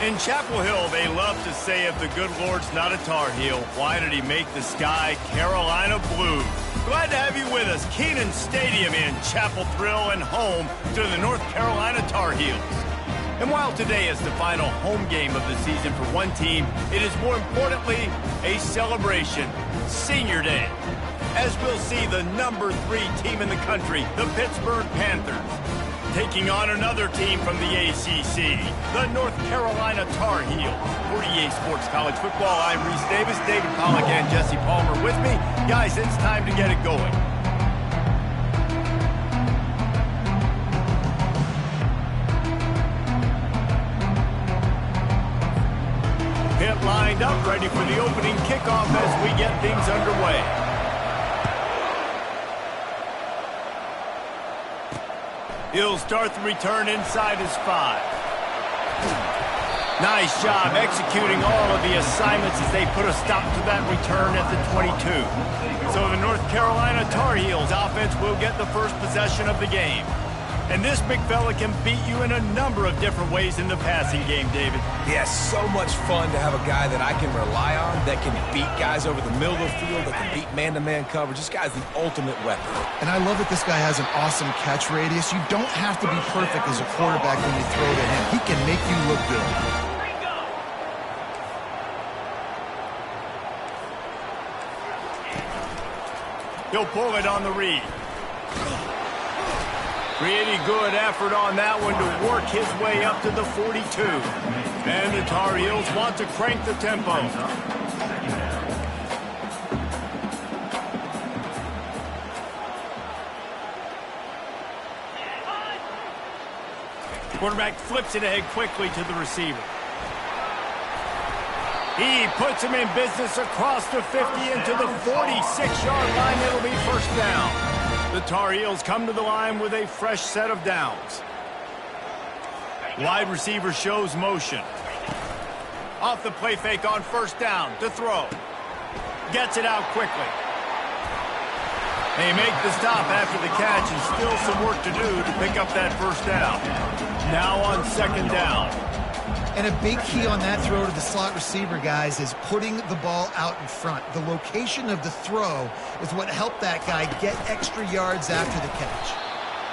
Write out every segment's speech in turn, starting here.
In Chapel Hill, they love to say if the good Lord's not a Tar Heel, why did he make the sky Carolina blue? Glad to have you with us. Kenan Stadium in Chapel Thrill and home to the North Carolina Tar Heels. And while today is the final home game of the season for one team, it is more importantly a celebration, Senior Day. As we'll see the number 3 team in the country, the Pittsburgh Panthers, taking on another team from the ACC, the North Carolina Tar Heels. For EA Sports College Football, I'm Reese Davis, David Pollack, and Jesse Palmer with me. Guys, it's time to get it going. Pitt lined up, ready for the opening kickoff as we get things underway. He'll start the return inside his 5. Nice job executing all of the assignments as they put a stop to that return at the 22. So the North Carolina Tar Heels offense will get the first possession of the game. And this big fella can beat you in a number of different ways in the passing game, David. Yeah, so much fun to have a guy that I can rely on, that can beat guys over the middle of the field, that can beat man-to-man coverage. This guy's the ultimate weapon. And I love that this guy has an awesome catch radius. You don't have to be perfect as a quarterback when you throw to him. He can make you look good. He'll pull it on the read. Pretty good effort on that one to work his way up to the 42. And the Tar Heels want to crank the tempo. Quarterback flips it ahead quickly to the receiver. He puts him in business across the 50 into the 46-yard line. It'll be first down. The Tar Heels come to the line with a fresh set of downs. Wide receiver shows motion. Off the play fake on first down to throw. Gets it out quickly. They make the stop after the catch and still some work to do to pick up that first down. Now on second down. And a big key on that throw to the slot receiver, guys, is putting the ball out in front. The location of the throw is what helped that guy get extra yards after the catch.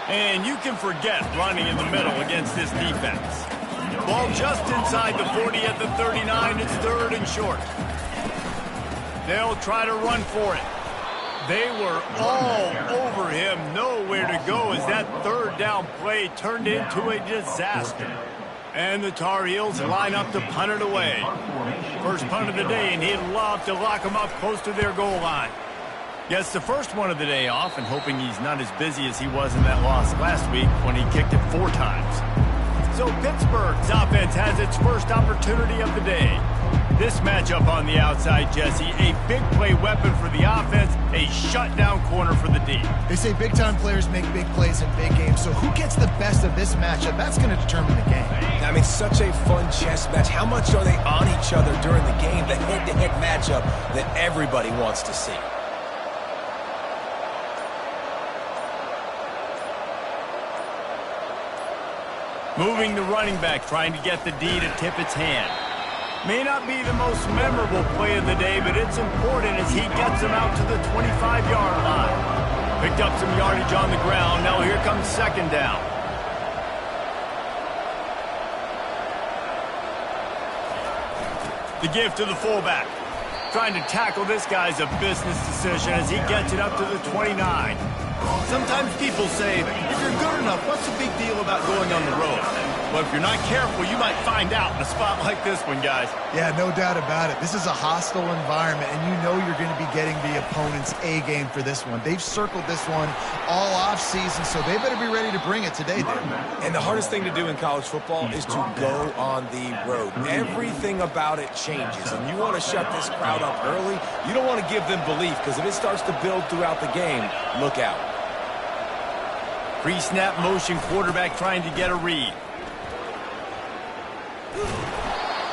And you can forget running in the middle against this defense. Ball just inside the 40 at the 39. It's third and short. They'll try to run for it. They were all over him. Nowhere to go as that third down play turned into a disaster. And the Tar Heels line up to punt it away. First punt of the day, and he'd love to lock them up close to their goal line. Gets the first one of the day off, and hoping he's not as busy as he was in that loss last week when he kicked it 4 times. So Pittsburgh's offense has its first opportunity of the day. This matchup on the outside, Jesse, a big play weapon for the offense, a shutdown corner for the D. They say big-time players make big plays in big games, so who gets the best of this matchup? That's going to determine the game. I mean, such a fun chess match. How much are they on each other during the game? The head-to-head matchup that everybody wants to see. Moving the running back, trying to get the D to tip its hand. May not be the most memorable play of the day, but it's important as he gets him out to the 25-yard line. Picked up some yardage on the ground. Now here comes second down. The give to the fullback. Trying to tackle this guy's a business decision as he gets it up to the 29. Sometimes people say, if you're good enough, what's the big deal about going on the road? But if you're not careful, you might find out in a spot like this one, guys. Yeah, no doubt about it. This is a hostile environment, and you know you're going to be getting the opponent's A game for this one. They've circled this one all offseason, so they better be ready to bring it today, Dave. And the hardest thing to do in college football is to go on the road. Everything about it changes, and you want to shut this crowd up early. You don't want to give them belief, because if it starts to build throughout the game, look out. Pre-snap motion, quarterback trying to get a read.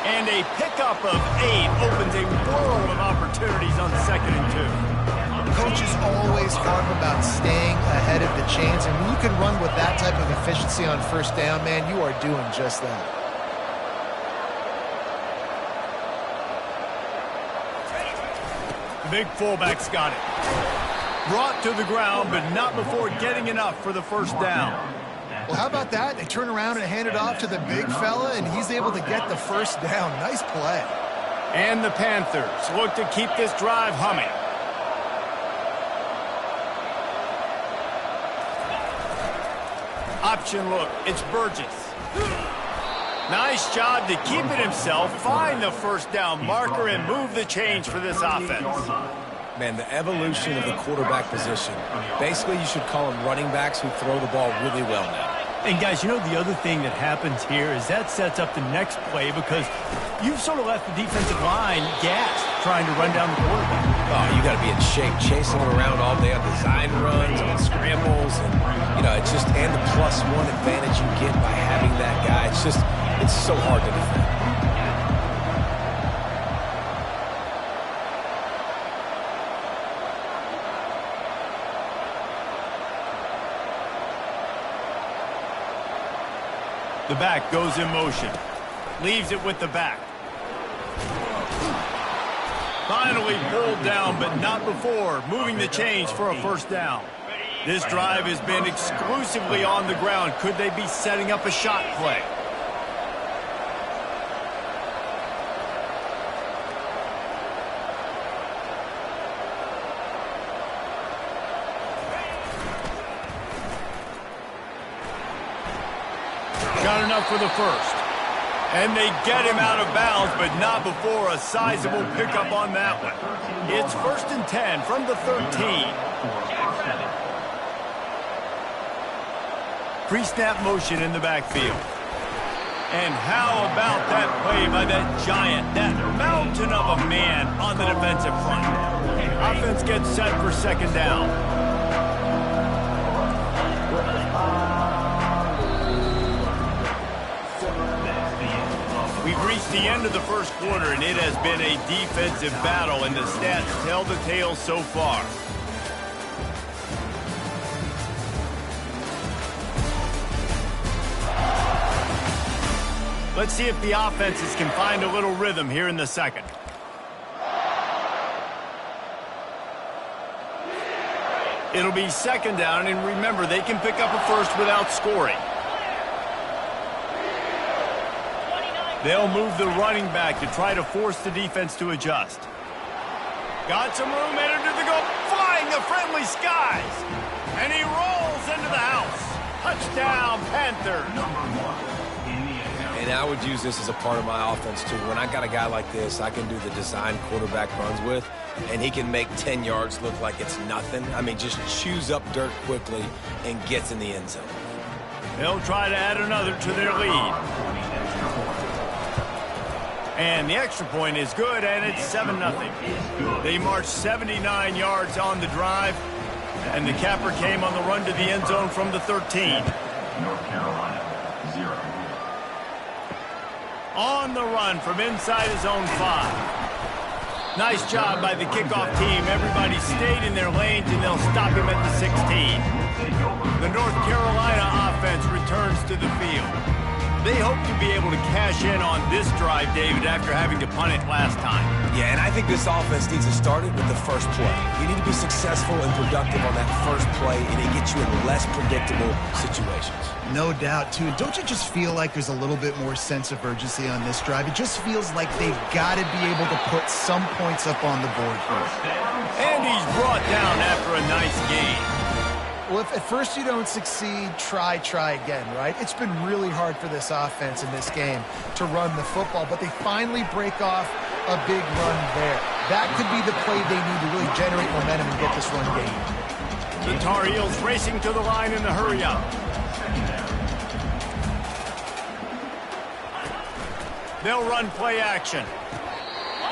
And a pickup of 8 opens a world of opportunities on 2nd and 2. Coaches always harp about staying ahead of the chains, and when you can run with that type of efficiency on first down, man, you are doing just that. Big fullback's got it. Brought to the ground, but not before getting enough for the first down. Well, how about that? They turn around and hand it off to the big fella, and he's able to get the first down. Nice play. And the Panthers look to keep this drive humming. Option look, it's Burgess. Nice job to keep it himself, find the first down marker, and move the change for this offense. Man, the evolution of the quarterback position. Basically, you should call them running backs who throw the ball really well now. And guys, you know the other thing that happens here is that sets up the next play because you've sort of left the defensive line gassed trying to run down the quarterback. Oh, you got to be in shape, chasing him around all day on design runs, on scrambles, and it's just and the +1 advantage you get by having that guy. It's so hard to defend. The back goes in motion. Leaves it with the back. Finally pulled down, but not before moving the chains for a first down. This drive has been exclusively on the ground. Could they be setting up a shot play? Got enough for the first. And they get him out of bounds, but not before a sizable pickup on that one. It's 1st and 10 from the 13. Pre-snap motion in the backfield. And how about that play by that giant, that mountain of a man on the defensive front? Offense gets set for second down. We've reached the end of the first quarter, and it has been a defensive battle, and the stats tell the tale so far. Let's see if the offenses can find a little rhythm here in the second. It'll be second down, and remember, they can pick up a first without scoring. They'll move the running back to try to force the defense to adjust. Got some room, entered to the goal, flying the friendly skies. And he rolls into the house. Touchdown, Panthers. And I would use this as a part of my offense, too. When I got a guy like this, I can do the design quarterback runs with, and he can make 10 yards look like it's nothing. I mean, just chews up dirt quickly and gets in the end zone. They'll try to add another to their lead. And the extra point is good, and it's 7-0. They marched 79 yards on the drive, and the capper came on the run to the end zone from the 13. North Carolina, 0. On the run from inside his own 5. Nice job by the kickoff team. Everybody stayed in their lanes, and they'll stop him at the 16. The North Carolina offense returns to the field. They hope to be able to cash in on this drive, David, after having to punt it last time. Yeah, and I think this offense needs to start it with the first play. You need to be successful and productive on that first play, and it gets you in less predictable situations. No doubt, too. Don't you just feel like there's a little bit more sense of urgency on this drive? It just feels like they've got to be able to put some points up on the board here. And he's brought down after a nice game. Well, if at first you don't succeed, try again, right? It's been really hard for this offense in this game to run the football, but they finally break off a big run there. That could be the play they need to really generate momentum and get this run game. The Tar Heels racing to the line in the hurry-up. They'll run play action.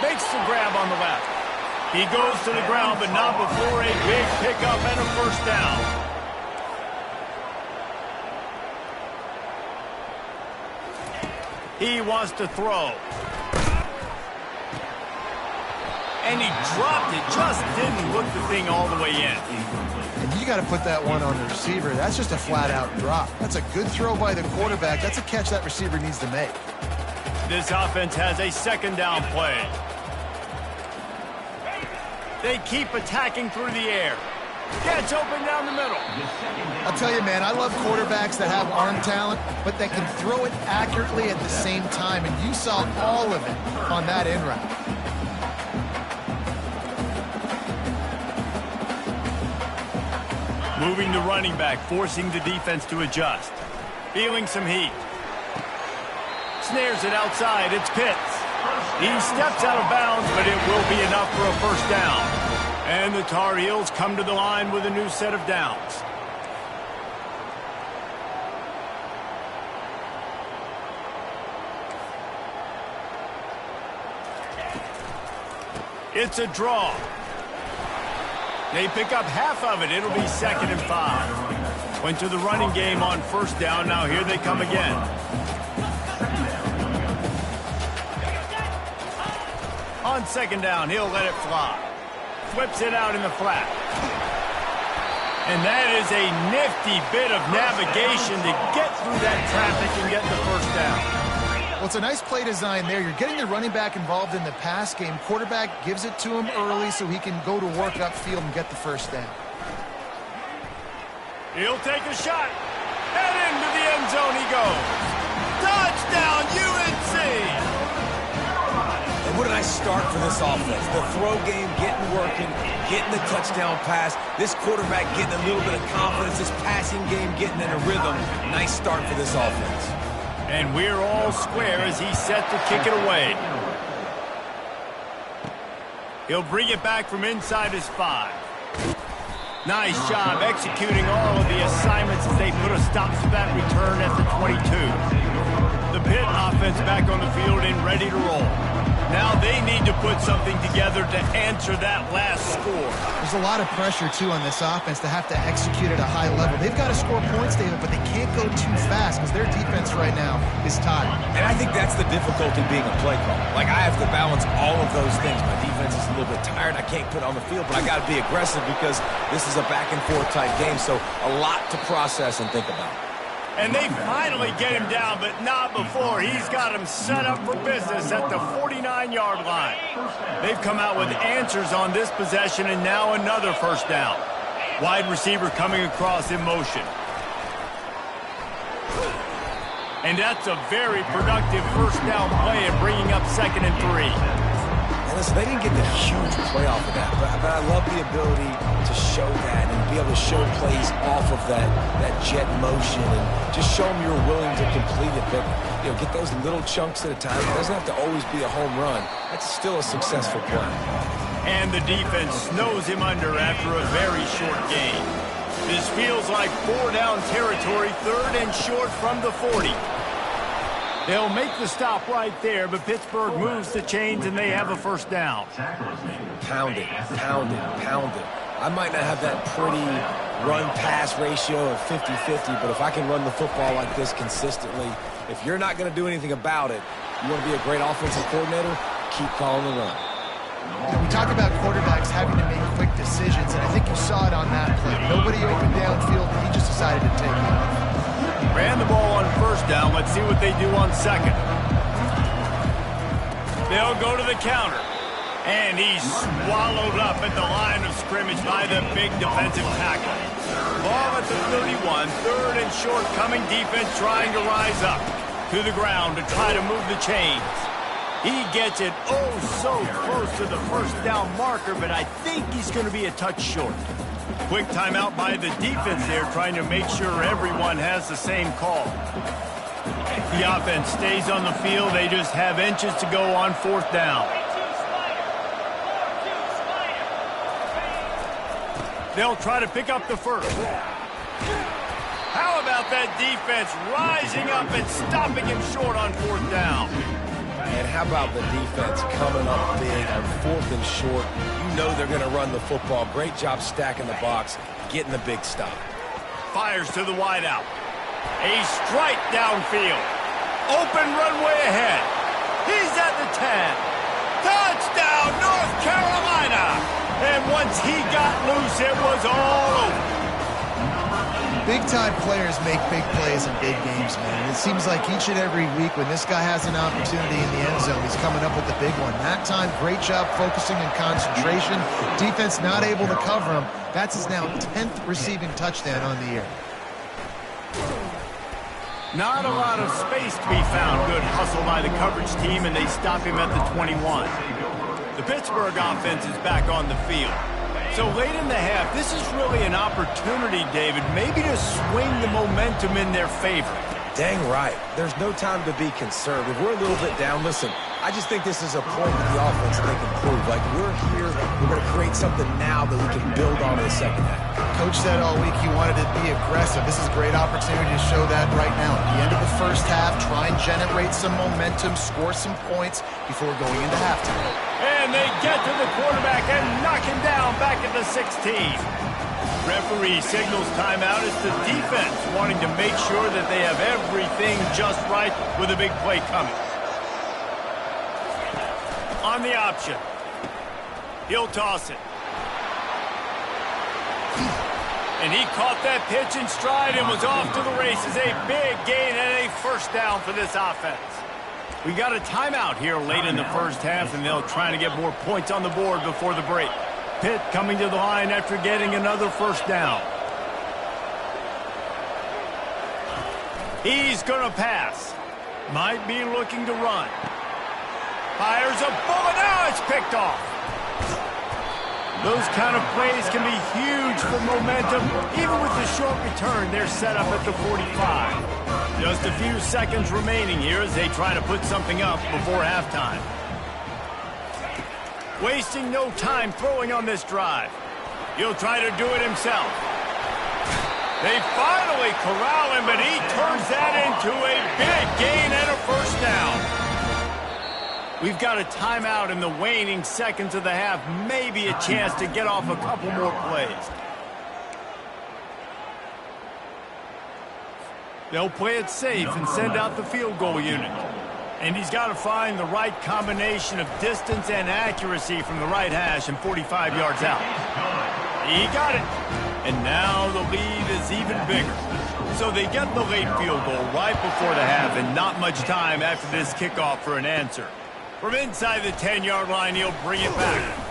Makes the grab on the left. He goes to the ground, but not before a big pickup and a first down. He wants to throw. And he dropped it. Just didn't look the thing all the way in. And you got to put that one on the receiver. That's just a flat-out drop. That's a good throw by the quarterback. That's a catch that receiver needs to make. This offense has a second down play. They keep attacking through the air. Gets open down the middle. I'll tell you, man, I love quarterbacks that have arm talent, but that can throw it accurately at the same time, and you saw all of it on that in route. Moving to running back, forcing the defense to adjust. Feeling some heat. Snares it outside. It's Pitts. He steps out of bounds, but it will be enough for a first down. And the Tar Heels come to the line with a new set of downs. It's a draw. They pick up half of it. It'll be 2nd and 5. Went to the running game on first down. Now here they come again. On 2nd down, he'll let it fly. Whips it out in the flat. And that is a nifty bit of navigation to get through that traffic and get the first down. Well, it's a nice play design there. You're getting the running back involved in the pass game. Quarterback gives it to him early so he can go to work upfield and get the first down. He'll take a shot. And into the end zone he goes. Touchdown, UNC! What a nice start for this offense. The throw game getting working, getting the touchdown pass. This quarterback getting a little bit of confidence. This passing game getting in a rhythm. Nice start for this offense. And we're all square as he's set to kick it away. He'll bring it back from inside his 5. Nice job executing all of the assignments as they put a stop to that return at the 22. The Pitt offense back on the field and ready to roll. Now they need to put something together to answer that last score. There's a lot of pressure, too, on this offense to have to execute at a high level. They've got to score points, David, but they can't go too fast because their defense right now is tired. And I think that's the difficulty being a play caller. Like, I have to balance all of those things. My defense is a little bit tired. I can't put it on the field, but I got to be aggressive because this is a back-and-forth type game, so a lot to process and think about. And they finally get him down, but not before. He's got him set up for business at the 49-yard line. They've come out with answers on this possession, and now another first down. Wide receiver coming across in motion. And that's a very productive first down play and bringing up 2nd and 3. Listen, they didn't get the huge play off of that, but I love the ability to show that and be able to show plays off of that jet motion and just show them you're willing to complete it. But, you know, get those little chunks at a time. It doesn't have to always be a home run. That's still a successful play. And the defense snows him under after a very short gain. This feels like 4-down territory, 3rd and short from the 40. They'll make the stop right there, but Pittsburgh moves the chains and they have a first down. Pound it, pound it, pound it. I might not have that pretty run-pass ratio of 50-50, but if I can run the football like this consistently, if you're not going to do anything about it, you want to be a great offensive coordinator, keep calling the run. We talk about quarterbacks having to make quick decisions, and I think you saw it on that play. Nobody opened downfield, and he just decided to take it. Ran the ball on first down. Let's see what they do on 2nd. They'll go to the counter. And he's swallowed up at the line of scrimmage by the big defensive tackle. Ball at the 31, 3rd and short, coming defense trying to rise up to the ground to try to move the chains. He gets it so close to the first down marker, but I think he's going to be a touch short. Quick timeout by the defense there, trying to make sure everyone has the same call. The offense stays on the field. They just have inches to go on 4th down. They'll try to pick up the first. How about that defense rising up and stopping him short on 4th down? And how about the defense coming up big on 4th and short? You know they're going to run the football. Great job stacking the box, getting the big stop. Fires to the wideout. A strike downfield. Open runway ahead. He's at the 10. Touchdown, North Carolina! And once he got loose, it was all over. Big-time players make big plays in big games, man. And it seems like each and every week when this guy has an opportunity in the end zone, he's coming up with the big one. That time, great job focusing and concentration. Defense not able to cover him. That's his now 10th receiving touchdown on the year. Not a lot of space to be found. Good hustle by the coverage team, and they stop him at the 21. The Pittsburgh offense is back on the field. So late in the half, this is really an opportunity, David, maybe to swing the momentum in their favor. Dang right. There's no time to be concerned. If we're a little bit down, listen, I just think this is a point with the offense that they can prove. Like, we're here, we're going to create something now that we can build on in the second half. Coach said all week he wanted to be aggressive. This is a great opportunity to show that right now. At the end of the first half, try and generate some momentum, score some points before going into halftime. And they get to the quarterback and knock him down back at the 16. Referee signals timeout as the defense wanting to make sure that they have everything just right with a big play coming. On the option. He'll toss it. And he caught that pitch in stride and was off to the races. A big gain and a first down for this offense. We got a timeout here late in the first half, and they'll try to get more points on the board before the break. Pitt coming to the line after getting another first down. He's going to pass. Might be looking to run. Fires a bullet. Now it's picked off. Those kind of plays can be huge for momentum. Even with the short return, they're set up at the 45. Just a few seconds remaining here as they try to put something up before halftime. Wasting no time throwing on this drive. He'll try to do it himself. They finally corral him, but he turns that into a big gain and a first down. We've got a timeout in the waning seconds of the half. Maybe a chance to get off a couple more plays. They'll play it safe and send out the field goal unit. And he's got to find the right combination of distance and accuracy from the right hash and 45 yards out. He got it. And now the lead is even bigger. So they get the late field goal right before the half and not much time after this kickoff for an answer. From inside the 10-yard line, he'll bring it back.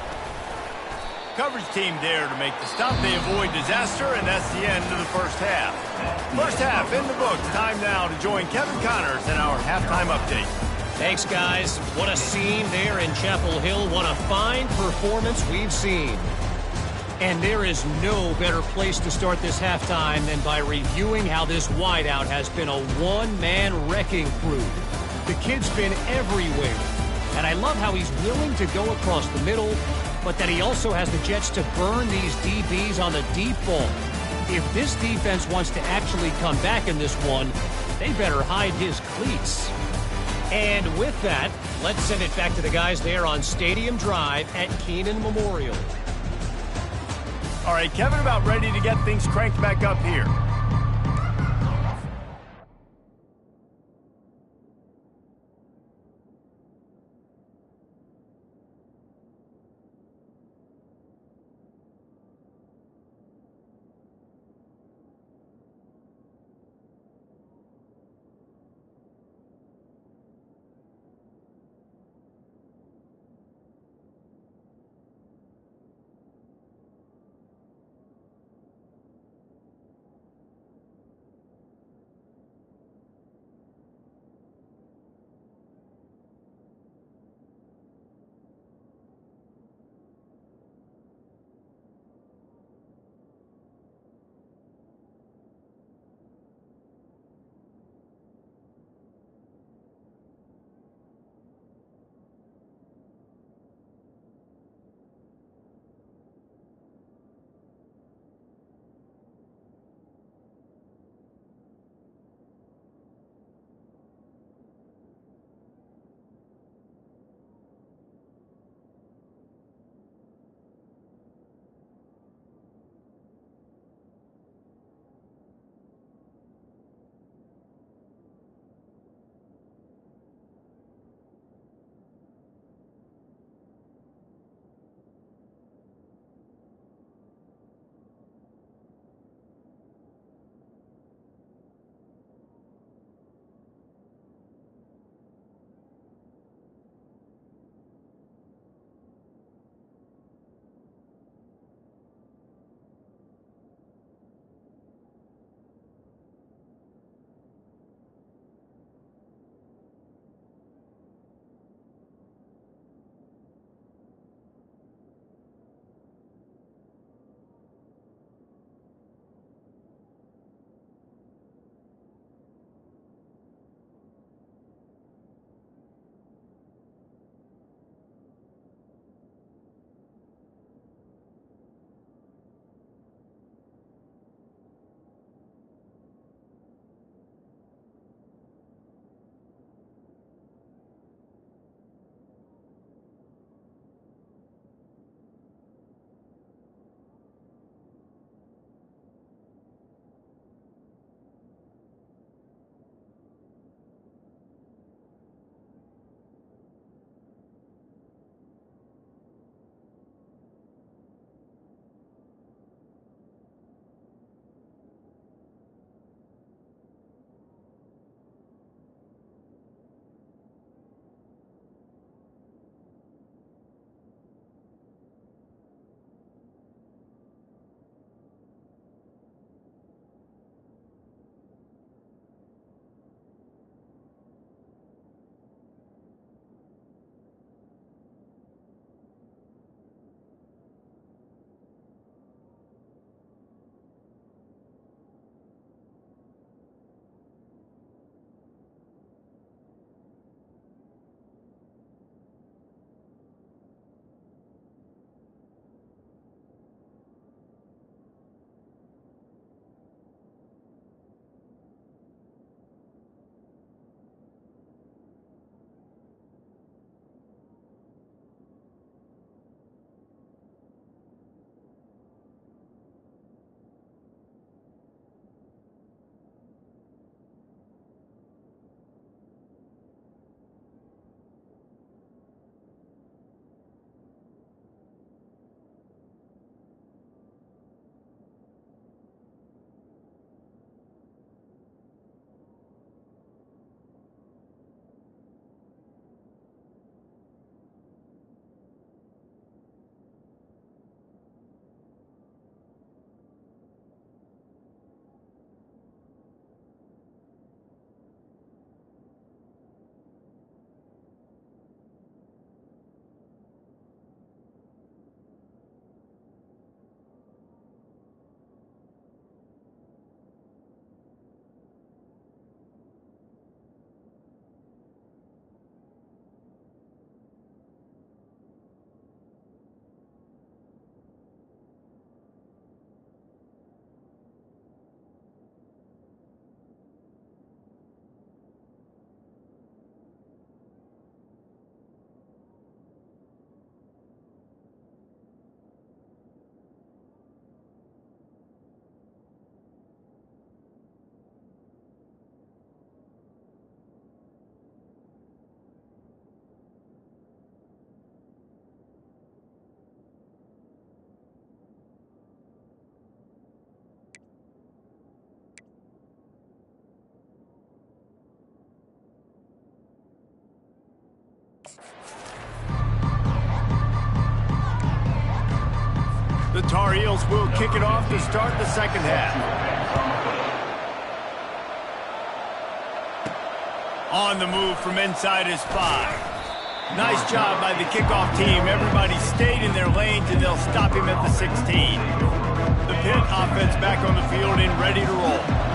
Coverage team there to make the stop. They avoid disaster, and that's the end of the first half. First half in the books. Time now to join Kevin Connors in our halftime update. Thanks, guys. What a scene there in Chapel Hill. What a fine performance we've seen. And there is no better place to start this halftime than by reviewing how this wideout has been a one-man wrecking crew. The kid's been everywhere. And I love how he's willing to go across the middle, but that he also has the jets to burn these DBs on the deep ball. If this defense wants to actually come back in this one, they better hide his cleats. And with that, let's send it back to the guys there on Stadium Drive at Keenan Memorial. All right, Kevin, about ready to get things cranked back up here. The Tar Heels will kick it off to start the second half. On the move from inside his 5. Nice job by the kickoff team. Everybody stayed in their lanes, and they'll stop him at the 16. The Pitt offense back on the field and ready to roll.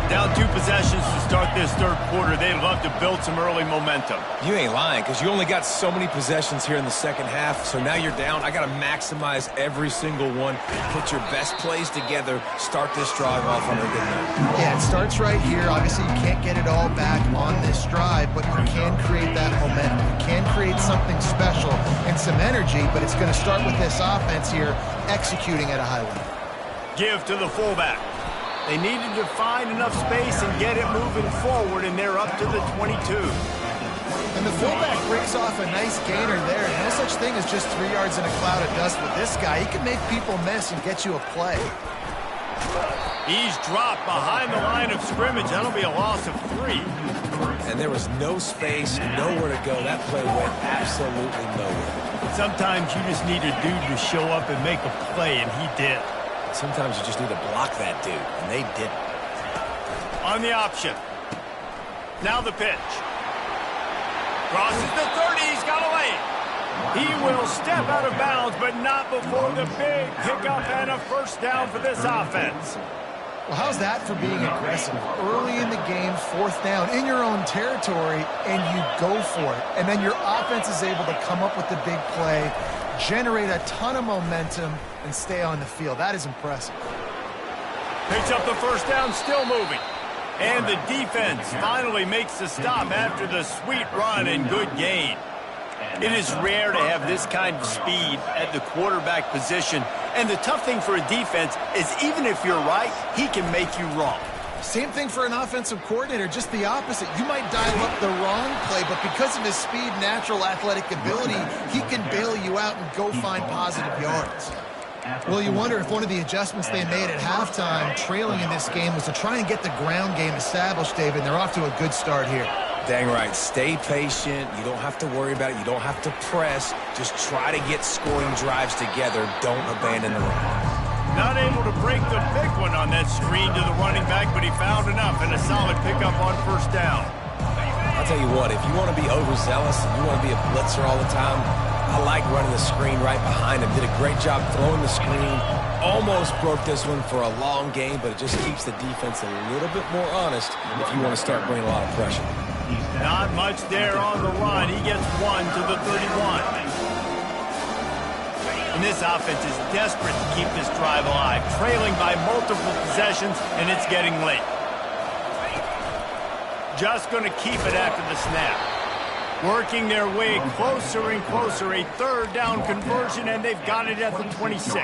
Down 2 possessions to start this third quarter. They'd love to build some early momentum. You ain't lying, because you only got so many possessions here in the second half, so now you're down. I got to maximize every single one. Put your best plays together. Start this drive off on a good note. Yeah, it starts right here. Obviously, you can't get it all back on this drive, but you can create that momentum. You can create something special and some energy, but it's going to start with this offense here executing at a high level. Give to the fullback. They needed to find enough space and get it moving forward, and they're up to the 22. And the fullback breaks off a nice gainer there. No such thing as just 3 yards in a cloud of dust with this guy. He can make people miss and get you a play. He's dropped behind the line of scrimmage. That'll be a loss of 3. And there was no space, nowhere to go. That play went absolutely nowhere. Sometimes you just need a dude to show up and make a play, and he did. Sometimes you just need to block that dude, and they didn't. On the option. Now the pitch. Crosses the 30. He's got a lane. He will step out of bounds, but not before the big pickup and a first down for this offense. Well, how's that for being aggressive? Early in the game, 4th down in your own territory, and you go for it. And then your offense is able to come up with the big play, generate a ton of momentum, and stay on the field. That is impressive. Picks up the first down, still moving. And the defense finally makes the stop after the sweet run and good gain. It is rare to have this kind of speed at the quarterback position. And the tough thing for a defense is even if you're right, he can make you wrong. Same thing for an offensive coordinator, just the opposite. You might dial up the wrong play, but because of his speed, natural athletic ability, he can bail you out and go find positive yards. Well, you wonder if one of the adjustments they made at halftime, trailing in this game, was to try and get the ground game established, David. They're off to a good start here. Dang right. Stay patient. You don't have to worry about it. You don't have to press. Just try to get scoring drives together. Don't abandon the run. Not able to break the big one on that screen to the running back, but he found enough and a solid pickup on first down. I'll tell you what, if you want to be overzealous and you want to be a blitzer all the time, I like running the screen right behind him. Did a great job throwing the screen. Almost broke this one for a long game, but it just keeps the defense a little bit more honest if you want to start bringing a lot of pressure. Not much there on the run. He gets 1 to the 31. And this offense is desperate to keep this drive alive, trailing by multiple possessions, and it's getting late. Just going to keep it after the snap. Working their way closer and closer, a 3rd down conversion, and they've got it at the 26.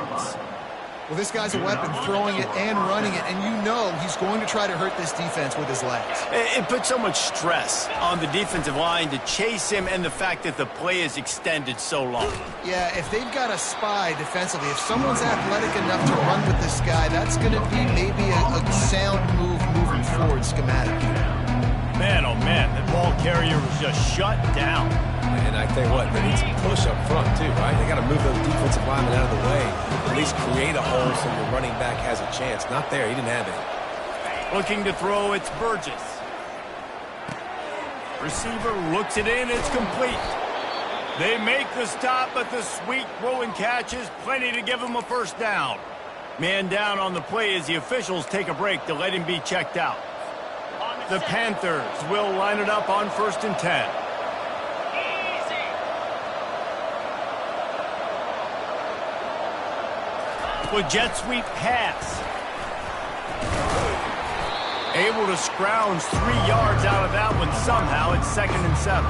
Well, this guy's a weapon, throwing it and running it, and you know he's going to try to hurt this defense with his legs. It puts so much stress on the defensive line to chase him and the fact that the play is extended so long. Yeah, if they've got a spy defensively, if someone's athletic enough to run with this guy, that's going to be maybe a sound move moving forward schematically. Man, oh man, that ball carrier was just shut down. And I tell you what, they need some push up front too, right? They got to move those defensive linemen out of the way. At least create a hole so the running back has a chance. Not there, he didn't have it. Looking to throw, it's Burgess. Receiver looks it in, it's complete. They make the stop, but the sweet throw and catch is plenty to give him a first down. Man down on the play as the officials take a break to let him be checked out. The Panthers will line it up on 1st and 10. With jet sweep pass. Able to scrounge 3 yards out of that one somehow. It's 2nd and 7.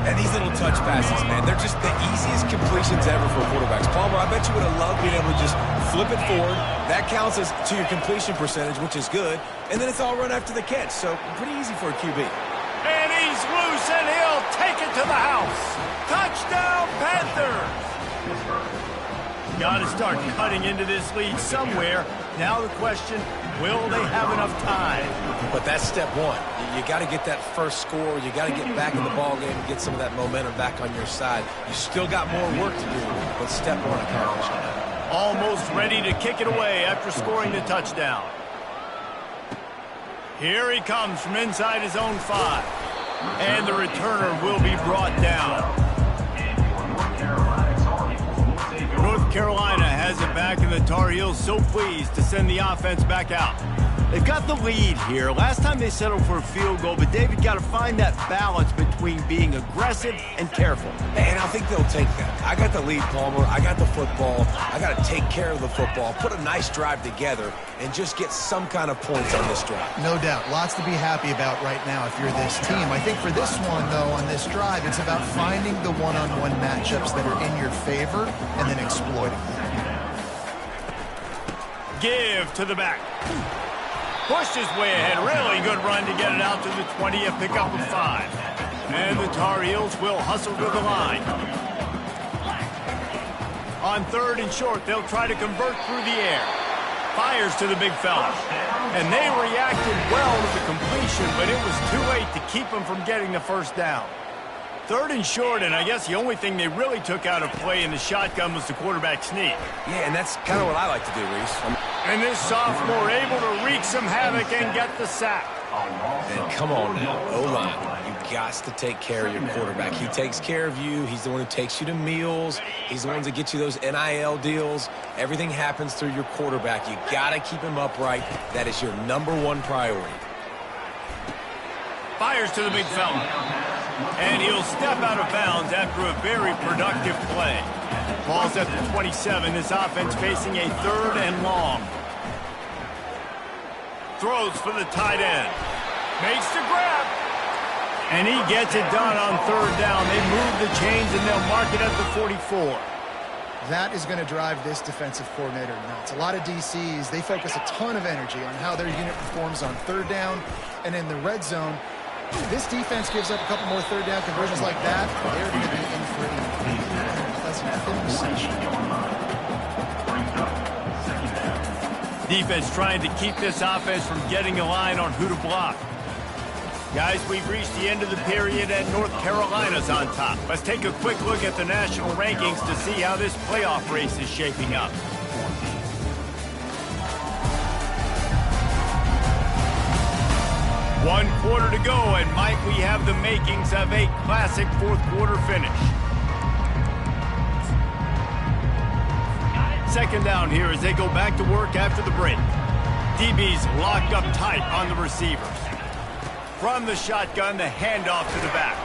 And these little touch passes, man, they're just the easiest completions ever for quarterbacks. Palmer, I bet you would have loved being able to just flip it forward. That counts as to your completion percentage, which is good. And then it's all run after the catch, so pretty easy for a QB. And he's loose, and he'll take it to the house. Touchdown, Panthers! Got to start cutting into this lead somewhere. Now the question, will they have enough time? But that's step one. You got to get that first score. You got to get back in the ball game and get some of that momentum back on your side. You still got more work to do, but step one accomplished. Almost ready to kick it away after scoring the touchdown. Here he comes from inside his own 5. And the returner will be brought down. North Carolina has it back, and the Tar Heels so pleased to send the offense back out. They've got the lead here. Last time they settled for a field goal, but David got to find that balance between being aggressive and careful. And I think they'll take that. I got the lead, Palmer. I got the football. I got to take care of the football, put a nice drive together, and just get some kind of points on this drive. No doubt. Lots to be happy about right now if you're this team. I think for this one, though, on this drive, it's about finding the one-on-one matchups that are in your favor and then exploiting them. Give to the back. Pushed his way ahead. Really good run to get it out to the 20, a pickup of 5. And the Tar Heels will hustle to the line. On 3rd and short, they'll try to convert through the air. Fires to the big fella. And they reacted well to the completion, but it was too late to keep them from getting the first down. 3rd and short, and I guess the only thing they really took out of play in the shotgun was the quarterback sneak. Yeah, and that's kind of what I like to do, Reese. And this sophomore able to wreak some havoc and get the sack. And come on now, O-line. You got to take care of your quarterback. He takes care of you. He's the one who takes you to meals. He's the one that gets you those NIL deals. Everything happens through your quarterback. You got to keep him upright. That is your #1 priority. Fires to the big fella. And he'll step out of bounds after a very productive play. Ball's at the 27. This offense facing a 3rd and long. Throws for the tight end. Makes the grab. And he gets it done on 3rd down. They move the chains and they'll mark it at the 44. That is going to drive this defensive coordinator nuts. A lot of DCs, they focus a ton of energy on how their unit performs on 3rd down and in the red zone. This defense gives up a couple more 3rd down conversions like that. They're going to be in for a pleasant film session. Defense trying to keep this offense from getting a line on who to block. Guys, we've reached the end of the period and North Carolina's on top. Let's take a quick look at the national rankings to see how this playoff race is shaping up. One quarter to go, and might we have the makings of a classic 4th quarter finish. 2nd down here as they go back to work after the break. DB's locked up tight on the receivers. From the shotgun, the handoff to the back.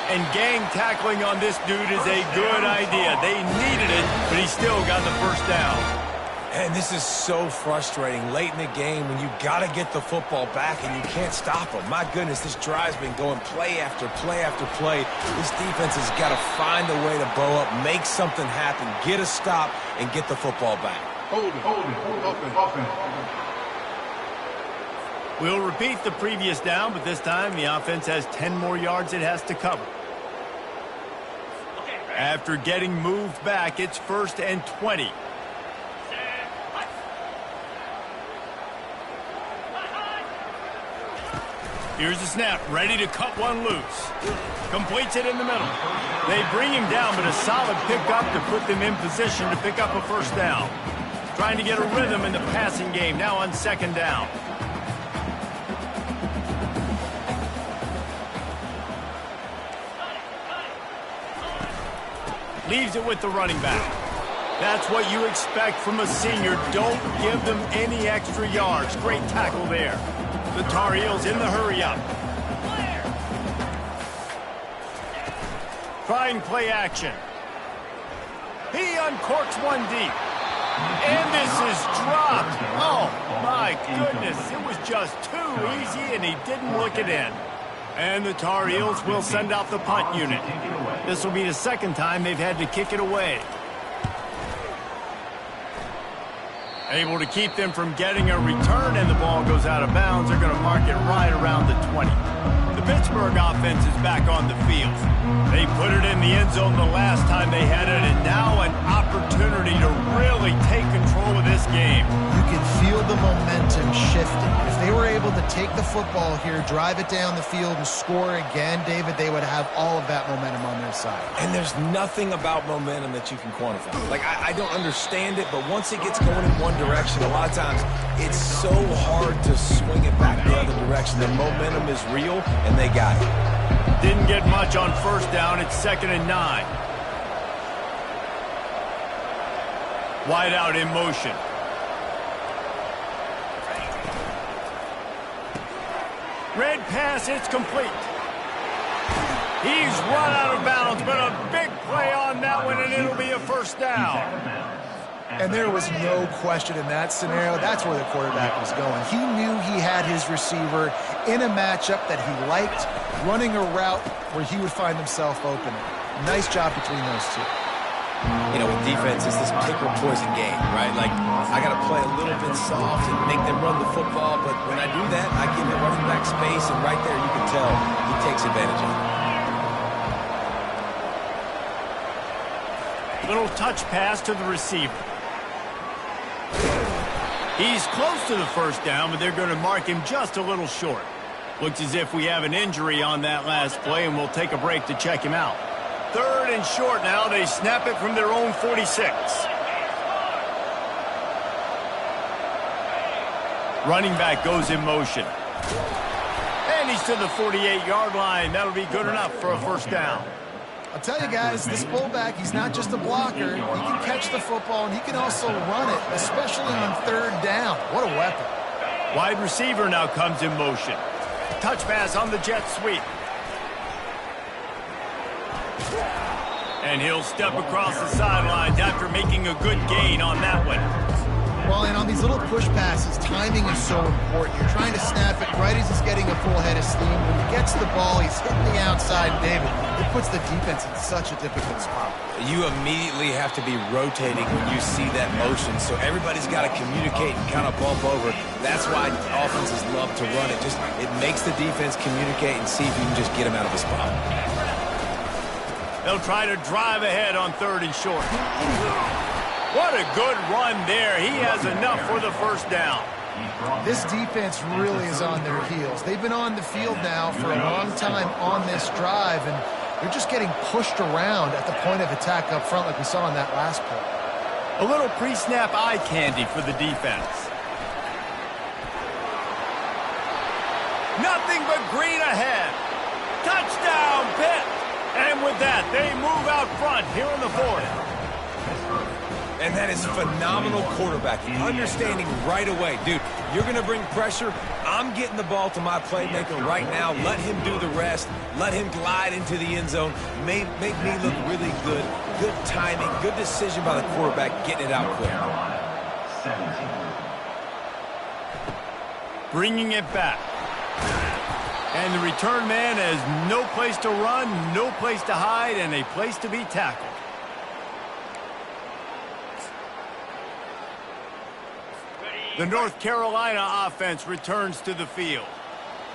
And gang tackling on this dude is a good idea. They needed it, but he still got the first down. And this is so frustrating late in the game when you got to get the football back and you can't stop them. My goodness, this drive's been going play after play after play. This defense has got to find a way to bow up, make something happen, get a stop, and get the football back. Hold it, open. We'll repeat the previous down, but this time the offense has 10 more yards it has to cover. After getting moved back, it's 1st and 20. Here's the snap, ready to cut one loose. Completes it in the middle. They bring him down, but a solid pickup to put them in position to pick up a first down. Trying to get a rhythm in the passing game, now on 2nd down. Leaves it with the running back. That's what you expect from a senior. Don't give them any extra yards. Great tackle there. The Tar Heels in the hurry-up. Trying play action. He uncorks one deep. And this is dropped. Oh, my goodness. It was just too easy, and he didn't look it in. And the Tar Heels will send out the punt unit. This will be the 2nd time they've had to kick it away. Able to keep them from getting a return, and the ball goes out of bounds. They're going to mark it right around the 20. The Pittsburgh offense is back on the field. They put it in the end zone the last time they had it, and now an opportunity to really take control of this this game. You can feel the momentum shifting. If they were able to take the football here, drive it down the field, and score again, David, they would have all of that momentum on their side. And there's nothing about momentum that you can quantify. Like, I don't understand it, but once it gets going in one direction, a lot of times it's so hard to swing it back the other direction. The momentum is real, and they got it. Didn't get much on first down. It's 2nd and 9. Wide out in motion. Red pass, it's complete. He's run out of bounds, but a big play on that one, and it'll be a first down. And there was no question in that scenario. That's where the quarterback was going. He knew he had his receiver in a matchup that he liked, running a route where he would find himself open. Nice job between those two. You know, with defense, it's this pick or poison game, right? Like, I got to play a little bit soft and make them run the football, but when I do that, I give the running back space, and right there you can tell he takes advantage of it. Little touch pass to the receiver. He's close to the first down, but they're going to mark him just a little short. Looks as if we have an injury on that last play, and we'll take a break to check him out. 3rd and short now. They snap it from their own 46. Running back goes in motion. And he's to the 48-yard line. That'll be good enough for a first down. I'll tell you guys, this fullback, he's not just a blocker. He can catch the football, and he can also run it, especially on 3rd down. What a weapon. Wide receiver now comes in motion. Touch pass on the jet sweep. And he'll step across the sidelines after making a good gain on that one. Well, and on these little push passes, timing is so important. You're trying to snap it right as he's getting a full head of steam. When he gets the ball, he's hitting the outside, David. It puts the defense in such a difficult spot. You immediately have to be rotating when you see that motion, so everybody's got to communicate and kind of bump over. That's why offenses love to run it. It makes the defense communicate and see if you can just get him out of a spot. They'll try to drive ahead on 3rd and short. What a good run there. He has enough for the first down. This defense really is on their heels. They've been on the field now for a long time on this drive, and they're just getting pushed around at the point of attack up front like we saw in that last play. A little pre-snap eye candy for the defense. Nothing but green ahead. Touchdown, Pitt! And with that, they move out front here in the 4th. And that is phenomenal quarterbacking. Understanding right away, dude, you're going to bring pressure. I'm getting the ball to my playmaker right now. Let him do the rest. Let him glide into the end zone. Make me look really good. Good timing. Good decision by the quarterback, getting it out quick. Bringing it back. And the return man has no place to run, no place to hide, and a place to be tackled. The North Carolina offense returns to the field.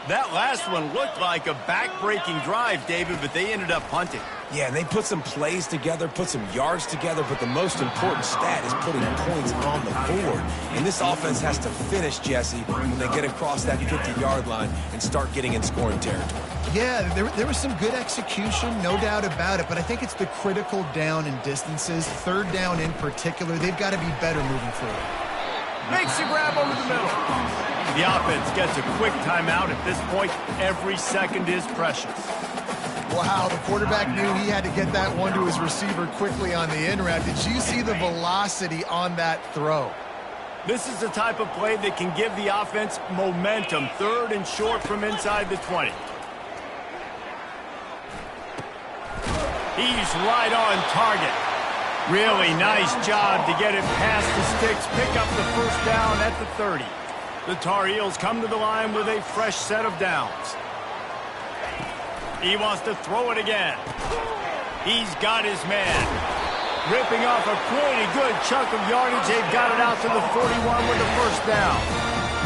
That last one looked like a back-breaking drive, David, but they ended up punting. Yeah, and they put some plays together, put some yards together, but the most important stat is putting points on the board. And this offense has to finish, Jesse, when they get across that 50-yard line and start getting in scoring territory. Yeah, there was some good execution, no doubt about it, but I think it's the critical down and distances, 3rd down in particular. They've got to be better moving forward. Makes the grab over the middle. The offense gets a quick timeout. At this point, every second is precious. Wow, the quarterback knew he had to get that one to his receiver quickly on the in route. Did you see the velocity on that throw? This is the type of play that can give the offense momentum. 3rd and short from inside the 20. He's right on target. Really nice job to get it past the sticks, pick up the first down at the 30. The Tar Heels come to the line with a fresh set of downs. He wants to throw it again. He's got his man. Ripping off a pretty good chunk of yardage. They've got it out to the 41 with the first down.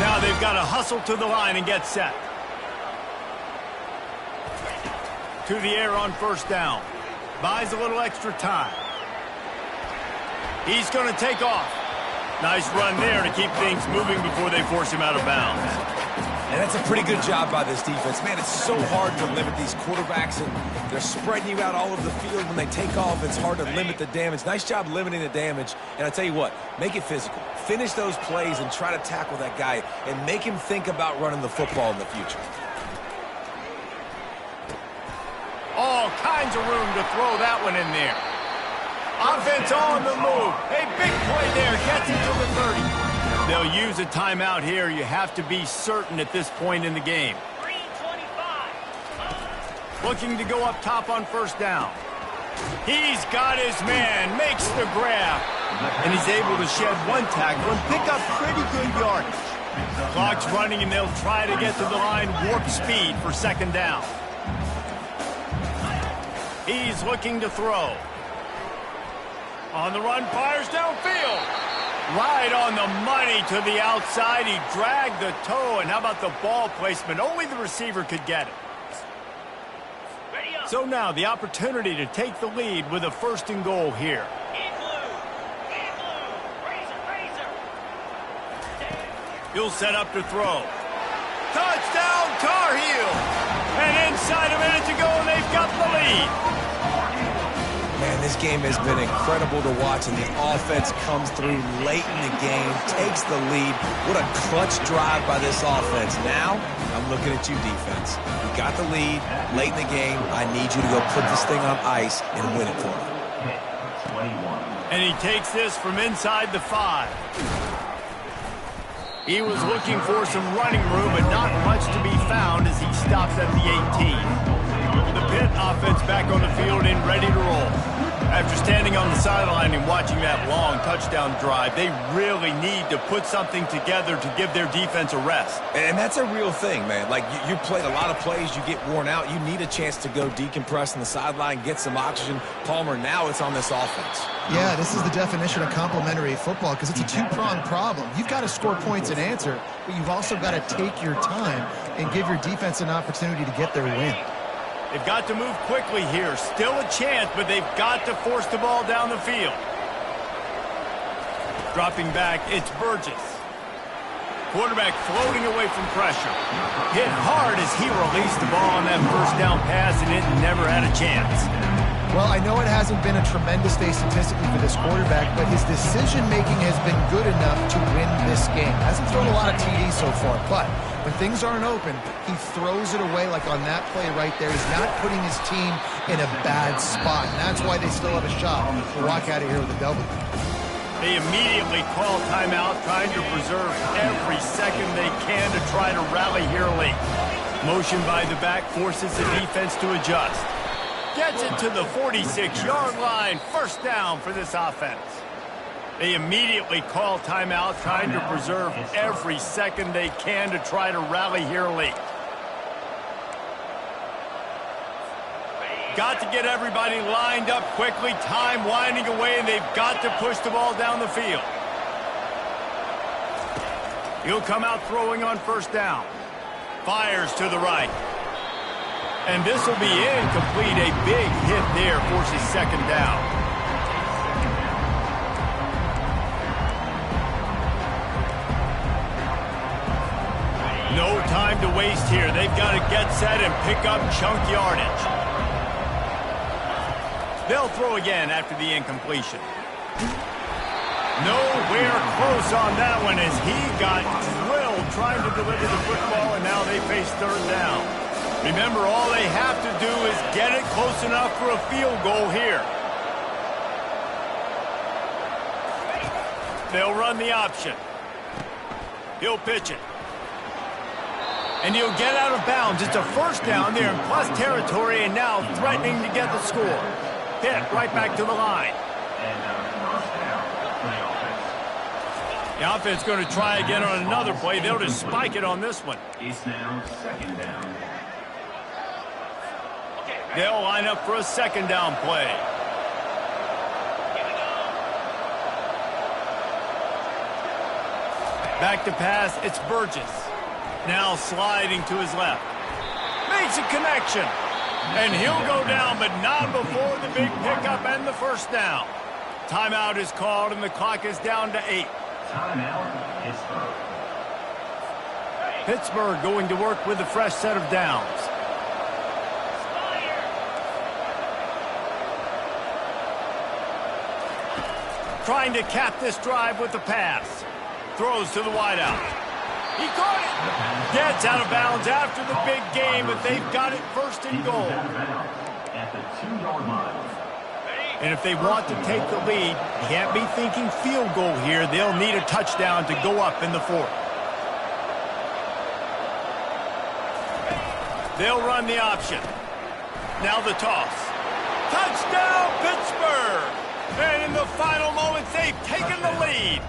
Now they've got to hustle to the line and get set. To the air on first down. Buys a little extra time. He's going to take off. Nice run there to keep things moving before they force him out of bounds. And that's a pretty good job by this defense. Man, it's so hard to limit these quarterbacks, and they're spreading you out all over the field. When they take off, it's hard to limit the damage. Nice job limiting the damage. And I tell you what, make it physical. Finish those plays and try to tackle that guy and make him think about running the football in the future. All kinds of room to throw that one in there. Offense on the move. A big play there. Gets it to the 30. They'll use a timeout here. You have to be certain at this point in the game. 3:25. Looking to go up top on first down. He's got his man. Makes the grab. And he's able to shed one tackle and pick up pretty good yardage. Clock's running, and they'll try to get to the line warp speed for second down. He's looking to throw. On the run, fires downfield. Right on the money to the outside. He dragged the toe, and how about the ball placement? Only the receiver could get it. So now the opportunity to take the lead with a 1st and goal here. He'll set up to throw. Touchdown, Tar Heel! And inside a minute to go, and they've got the lead. Man, this game has been incredible to watch, and the offense comes through late in the game, takes the lead. What a clutch drive by this offense. Now, I'm looking at you, defense. You got the lead late in the game. I need you to go put this thing on ice and win it for me. And he takes this from inside the 5. He was looking for some running room, but not much to be found as he stops at the 18. The Pitt offense back on the field and ready to roll. After standing on the sideline and watching that long touchdown drive, they really need to put something together to give their defense a rest. And that's a real thing, man. Like, you played a lot of plays, you get worn out. You need a chance to go decompress on the sideline, get some oxygen. Palmer, now it's on this offense. Yeah, this is the definition of complementary football because it's a two-pronged problem. You've got to score points and answer, but you've also got to take your time and give your defense an opportunity to get their win. They've got to move quickly here. Still a chance, but they've got to force the ball down the field. Dropping back, it's Burgess. Quarterback floating away from pressure. Hit hard as he released the ball on that first down pass, and it never had a chance. Well, I know it hasn't been a tremendous day statistically for this quarterback, but his decision-making has been good enough to win this game. Hasn't thrown a lot of TDs so far, but when things aren't open, he throws it away like on that play right there. He's not putting his team in a bad spot, and that's why they still have a shot to walk out of here with a W. They immediately call timeout, trying to preserve every second they can to try to rally here late. Motion by the back forces the defense to adjust. Gets it to the 46-yard line. First down for this offense. They immediately call timeout, trying to preserve every second they can to try to rally here late. Got to get everybody lined up quickly. Time winding away, and they've got to push the ball down the field. He'll come out throwing on first down. Fires to the right. And this will be incomplete. A big hit there forces second down. No time to waste here. They've got to get set and pick up chunk yardage. They'll throw again after the incompletion. Nowhere close on that one as he got drilled trying to deliver the football, and now they face third down. Remember, all they have to do is get it close enough for a field goal here. They'll run the option. He'll pitch it. And he'll get out of bounds. It's a first down there in plus territory, and now threatening to get the score. Hit right back to the line. The offense going to try again on another play. They'll just spike it on this one. It's now second down. They'll line up for a second down play. Back to pass, it's Burgess. Now sliding to his left. Makes a connection. And he'll go down, but not before the big pickup and the first down. Timeout is called, and the clock is down to 8. Timeout, Pittsburgh. Pittsburgh going to work with a fresh set of downs. Trying to cap this drive with the pass. Throws to the wideout. He caught it. Gets out of bounds after the big game, but they've got it first and goal. At the 2-yard line. And if they want to take the lead, can't be thinking field goal here. They'll need a touchdown to go up in the fourth. They'll run the option. Now the toss. Touchdown, Pittsburgh! And in the final moments, they've taken the lead.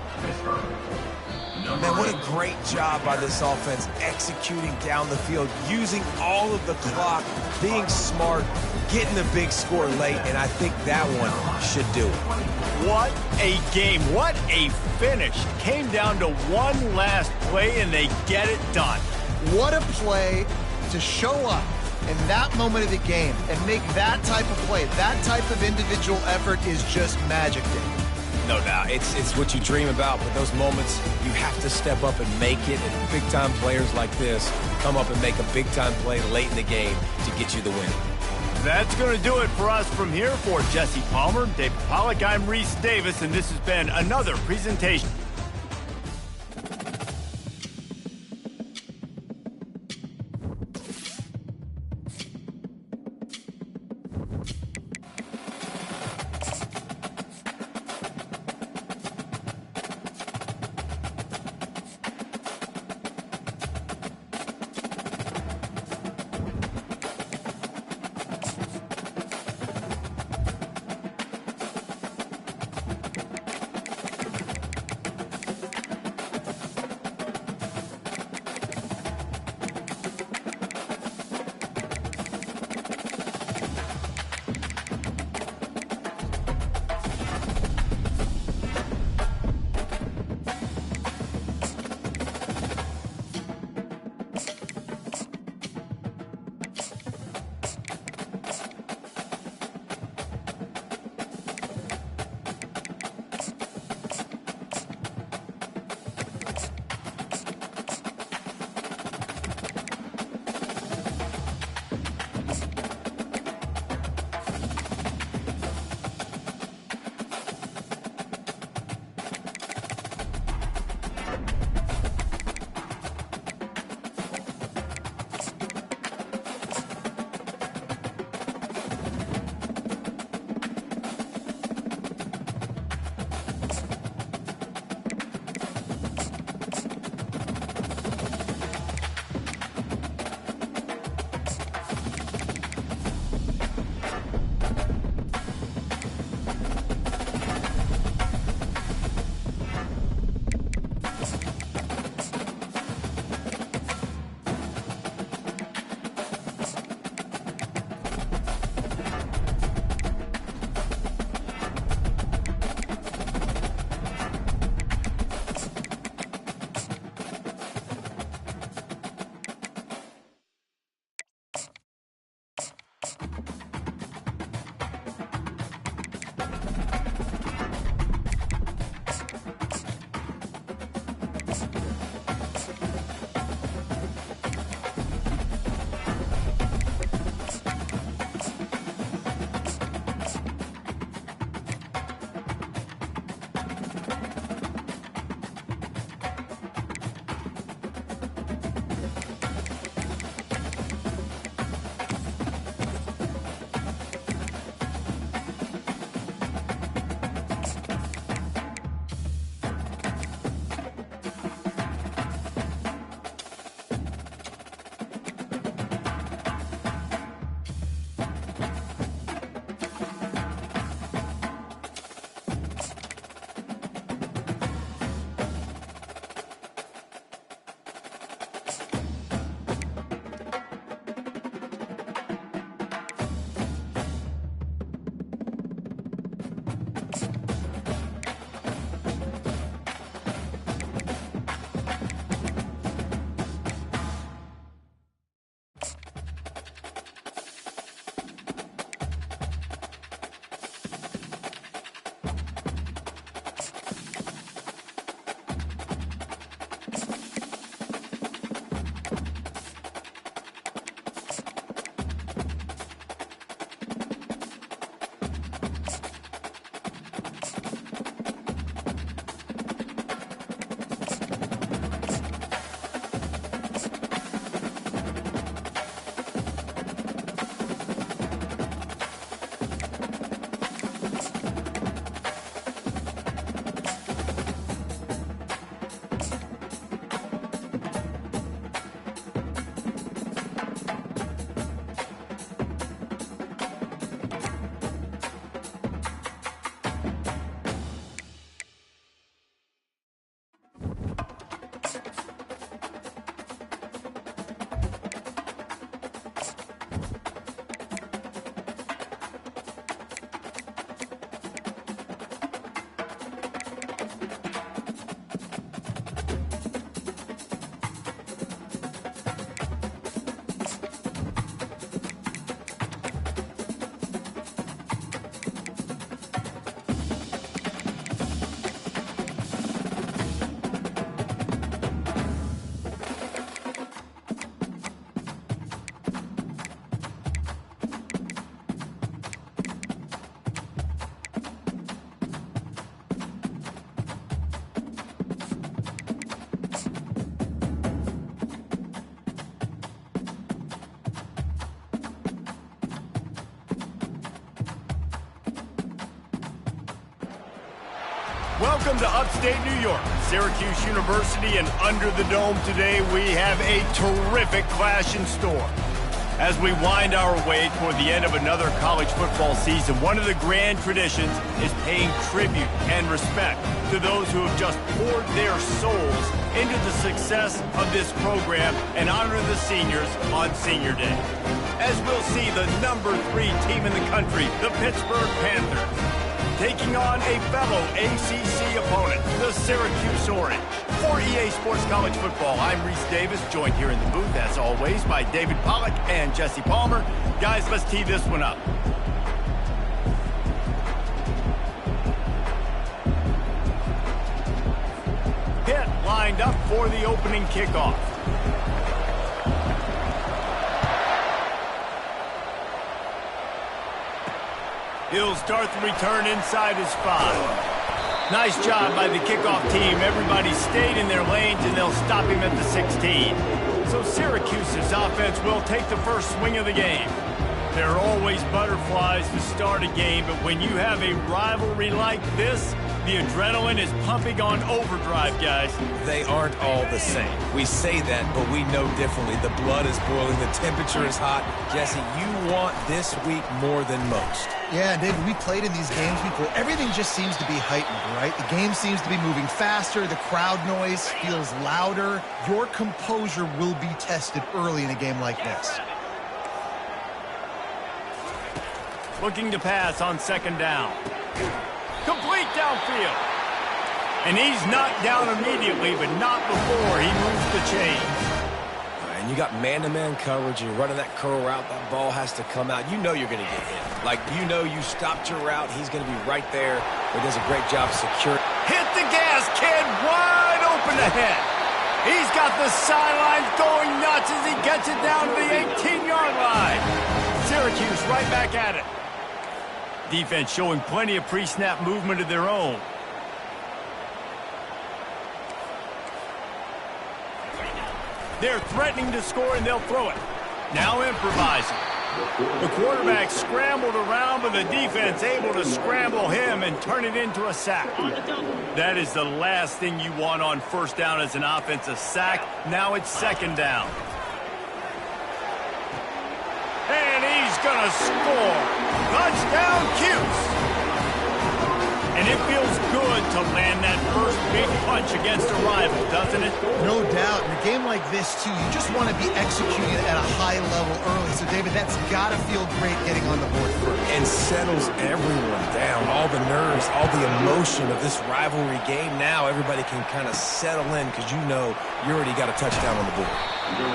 Man, what a great job by this offense executing down the field, using all of the clock, being smart, getting the big score late, and I think that one should do it. What a game. What a finish. Came down to one last play, and they get it done. What a play to show up in that moment of the game and make that type of play. That type of individual effort is just magic, Dave. No doubt. It's what you dream about, but those moments, you have to step up and make it, and big-time players like this come up and make a big-time play late in the game to get you the win. That's going to do it for us from here. For Jesse Palmer, Dave Pollack, I'm Reese Davis, and this has been another presentation. Welcome to upstate New York, Syracuse University, and under the dome today we have a terrific clash in store. As we wind our way toward the end of another college football season, one of the grand traditions is paying tribute and respect to those who have just poured their souls into the success of this program and honor the seniors on Senior Day. As we'll see the number 3 team in the country, the Pittsburgh Panthers, taking on a fellow ACC opponent, the Syracuse Orange. For EA Sports College Football, I'm Reese Davis, joined here in the booth, as always, by David Pollack and Jesse Palmer. Guys, let's tee this one up. Pitt lined up for the opening kickoff. He'll start the return inside his 5. Nice job by the kickoff team. Everybody stayed in their lanes, and they'll stop him at the 16. So Syracuse's offense will take the first swing of the game. There are always butterflies to start a game, but when you have a rivalry like this, the adrenaline is pumping on overdrive, guys. They aren't all the same. We say that, but we know differently. The blood is boiling. The temperature is hot. Jesse, you want this week more than most. Yeah, David, we played in these games before. Everything just seems to be heightened, right? The game seems to be moving faster. The crowd noise feels louder. Your composure will be tested early in a game like this. Looking to pass on second down. Complete downfield. And he's knocked down immediately, but not before he moves the chains. And you got man-to-man coverage. You're running that curl route. That ball has to come out. You know you're going to get hit. Like, you know you stopped your route. He's going to be right there. He does a great job of securing. Hit the gas, kid. Wide open ahead. He's got the sidelines going nuts as he gets it down to the 18-yard line. Syracuse right back at it. Defense showing plenty of pre-snap movement of their own. They're threatening to score, and they'll throw it. Now improvising. The quarterback scrambled around, but the defense able to scramble him and turn it into a sack. That is the last thing you want on first down as an offensive sack. Now it's second down. And he's going to score. Touchdown, Cuse. And it feels good to land that first big punch against a rival, doesn't it? No doubt. In a game like this, too, you just want to be executing at a high level early. So, David, that's got to feel great getting on the board first. And settles everyone down. All the nerves, all the emotion of this rivalry game. Now everybody can kind of settle in because you know you already got a touchdown on the board.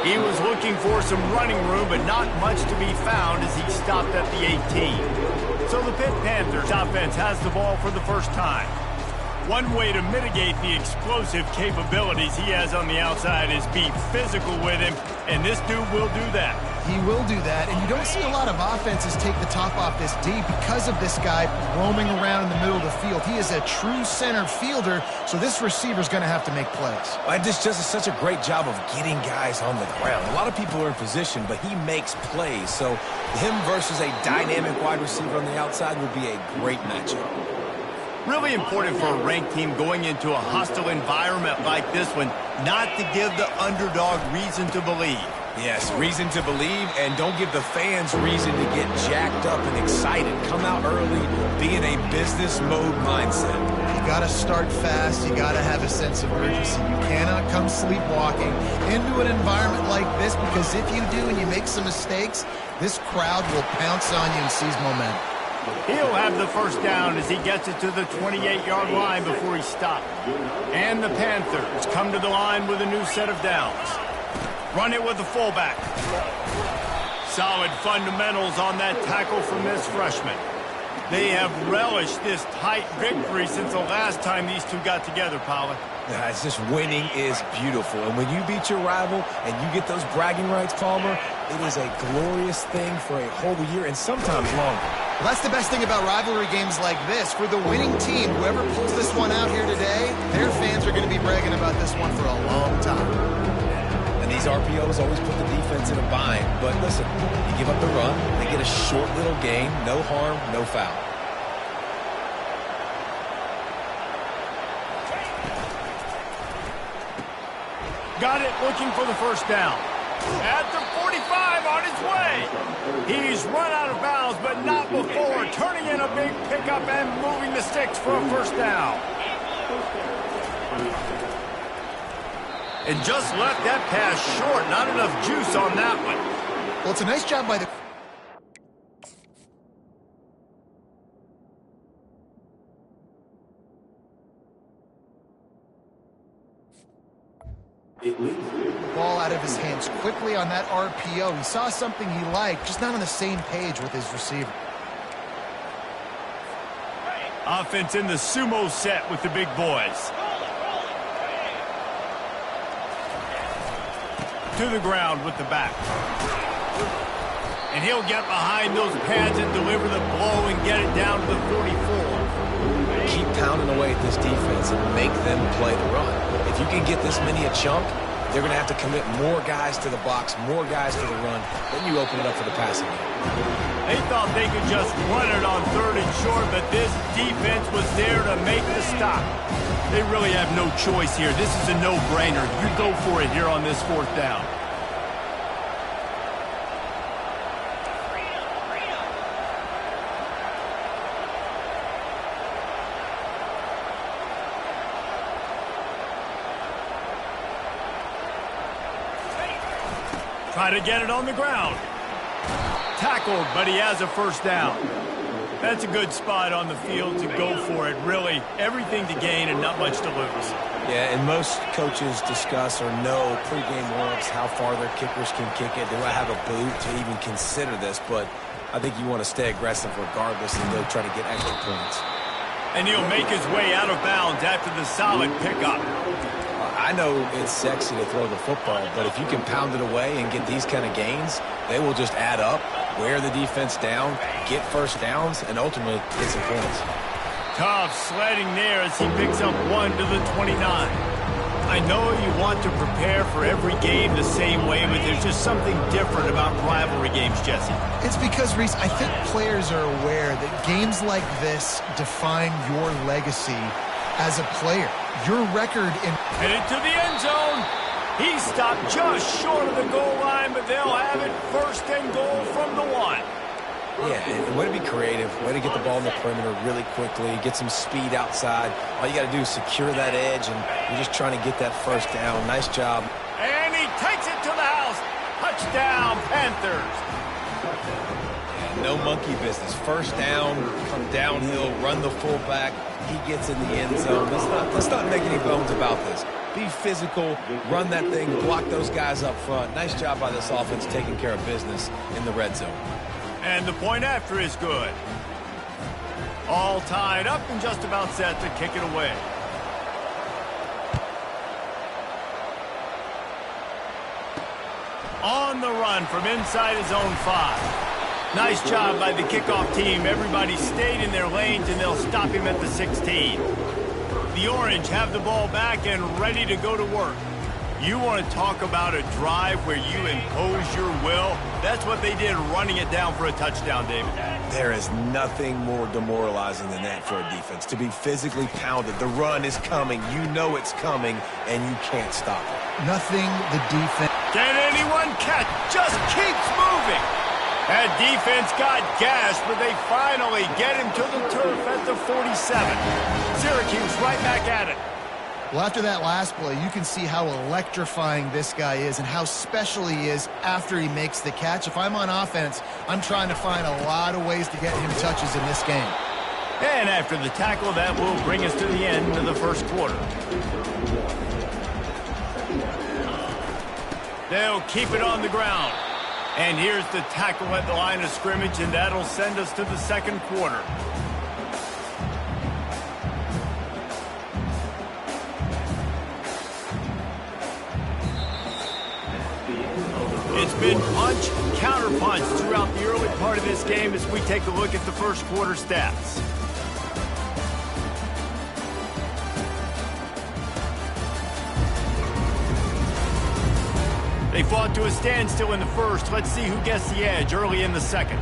He was looking for some running room, but not much to be found as he stopped at the 18. So the Pitt Panthers offense has the ball for the first time. One way to mitigate the explosive capabilities he has on the outside is be physical with him, and this dude will do that. He will do that, and you don't see a lot of offenses take the top off this D because of this guy roaming around in the middle of the field. He is a true center fielder, so this receiver's going to have to make plays. And this does such a great job of getting guys on the ground. A lot of people are in position, but he makes plays. So him versus a dynamic wide receiver on the outside will be a great matchup. Really important for a ranked team going into a hostile environment like this one, not to give the underdog reason to believe. Yes, reason to believe, and don't give the fans reason to get jacked up and excited. Come out early, be in a business mode mindset. You got to start fast. You got to have a sense of urgency. You cannot come sleepwalking into an environment like this, because if you do and you make some mistakes, this crowd will pounce on you and seize momentum. He'll have the first down as he gets it to the 28-yard line before he stopped. And the Panthers come to the line with a new set of downs. Run it with the fullback. Solid fundamentals on that tackle from this freshman. They have relished this tight victory since the last time these two got together, Pollard. Yeah, it's just winning is beautiful. And when you beat your rival and you get those bragging rights, Palmer, it is a glorious thing for a whole year and sometimes longer. Well, that's the best thing about rivalry games like this. For the winning team, whoever pulls this one out here today, their fans are going to be bragging about this one for a long time. And these RPOs always put the defense in a bind. But listen, you give up the run, they get a short little gain, no harm, no foul. Got it, looking for the first down. At the 45, on his way. He's run out of bounds, but not before turning in a big pickup and moving the sticks for a first down. And just left that pass short. Not enough juice on that one. Well, it's a nice job by the... Ball out of his hands quickly on that RPO. He saw something he liked, just not on the same page with his receiver. Offense in the sumo set with the big boys. To the ground with the back. And he'll get behind those pads and deliver the blow and get it down to the 44. Keep pounding away at this defense and make them play the run. If you can get this many a chunk, they're going to have to commit more guys to the box, more guys to the run. Then you open it up for the passing game. They thought they could just run it on 3rd and short, but this defense was there to make the stop. They really have no choice here. This is a no-brainer. You go for it here on this 4th down. Try to get it on the ground. Tackled, but he has a first down. That's a good spot on the field to go for it. Really, everything to gain and not much to lose. Yeah, and most coaches discuss or know pregame warm-ups how far their kickers can kick it. Do I have a boot to even consider this? But I think you want to stay aggressive regardless and go try to get extra points. And he'll make his way out of bounds after the solid pickup. I know it's sexy to throw the football, but if you can pound it away and get these kind of gains, they will just add up, wear the defense down, get first downs, and ultimately get some points. Tough sledding there as he picks up 1 to the 29. I know you want to prepare for every game the same way, but there's just something different about rivalry games, Jesse. It's because, Reese, I think players are aware that games like this define your legacy as a player. Your record in... Headed to the end zone. He stopped just short of the goal line, but they'll have it 1st and goal from the 1. Yeah, and way to be creative, way to get the ball in the perimeter really quickly, get some speed outside. All you got to do is secure that edge, and you're just trying to get that first down. Nice job. And he takes it to the house. Touchdown, Panthers. Yeah, no monkey business. First down, come downhill, run the fullback. He gets in the end zone. Let's not make any bones about this. Be physical, run that thing, block those guys up front. Nice job by this offense taking care of business in the red zone. And the point after is good. All tied up and just about set to kick it away. On the run from inside his own 5. Nice job by the kickoff team. Everybody stayed in their lanes, and they'll stop him at the 16. The Orange have the ball back and ready to go to work. You want to talk about a drive where you impose your will? That's what they did, running it down for a touchdown, David. There is nothing more demoralizing than that for a defense. To be physically pounded. The run is coming. You know it's coming, and you can't stop it. Nothing the defense... Can anyone catch? Just keeps moving. That defense got gashed, but they finally get him to the turf at the 47. Syracuse right back at it. Well, after that last play, you can see how electrifying this guy is and how special he is after he makes the catch. If I'm on offense, I'm trying to find a lot of ways to get him touches in this game. And after the tackle, that will bring us to the end of the first quarter. They'll keep it on the ground. And here's the tackle at the line of scrimmage, and that'll send us to the second quarter. It's been punch, counter punch throughout the early part of this game as we take a look at the first quarter stats. They fought to a standstill in the first. Let's see who gets the edge early in the second.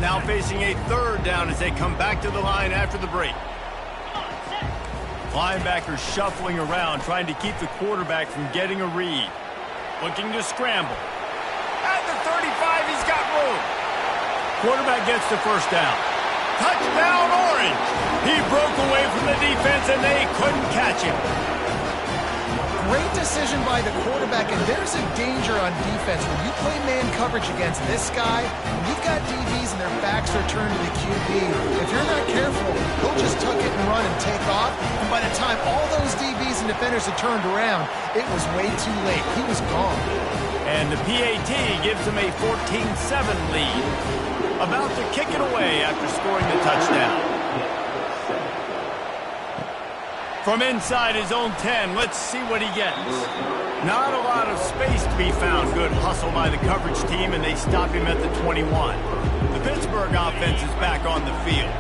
now facing a third down as they come back to the line after the break. Linebackers shuffling around, trying to keep the quarterback from getting a read. Looking to scramble. At the 35, he's got room. Quarterback gets the first down. Touchdown, Orange! He broke away from the defense, and they couldn't catch him. Great decision by the quarterback, and there's a danger on defense. When you play man coverage against this guy, when you've got DBs and their backs are turned to the QB, if you're not careful, he'll just tuck it and run and take off, and by the time all those DBs and defenders had turned around, it was way too late. He was gone. And the PAT gives him a 14-7 lead. About to kick it away after scoring the touchdown. From inside his own 10, let's see what he gets. Not a lot of space to be found. Good hustle by the coverage team, and they stop him at the 21. The Pittsburgh offense is back on the field.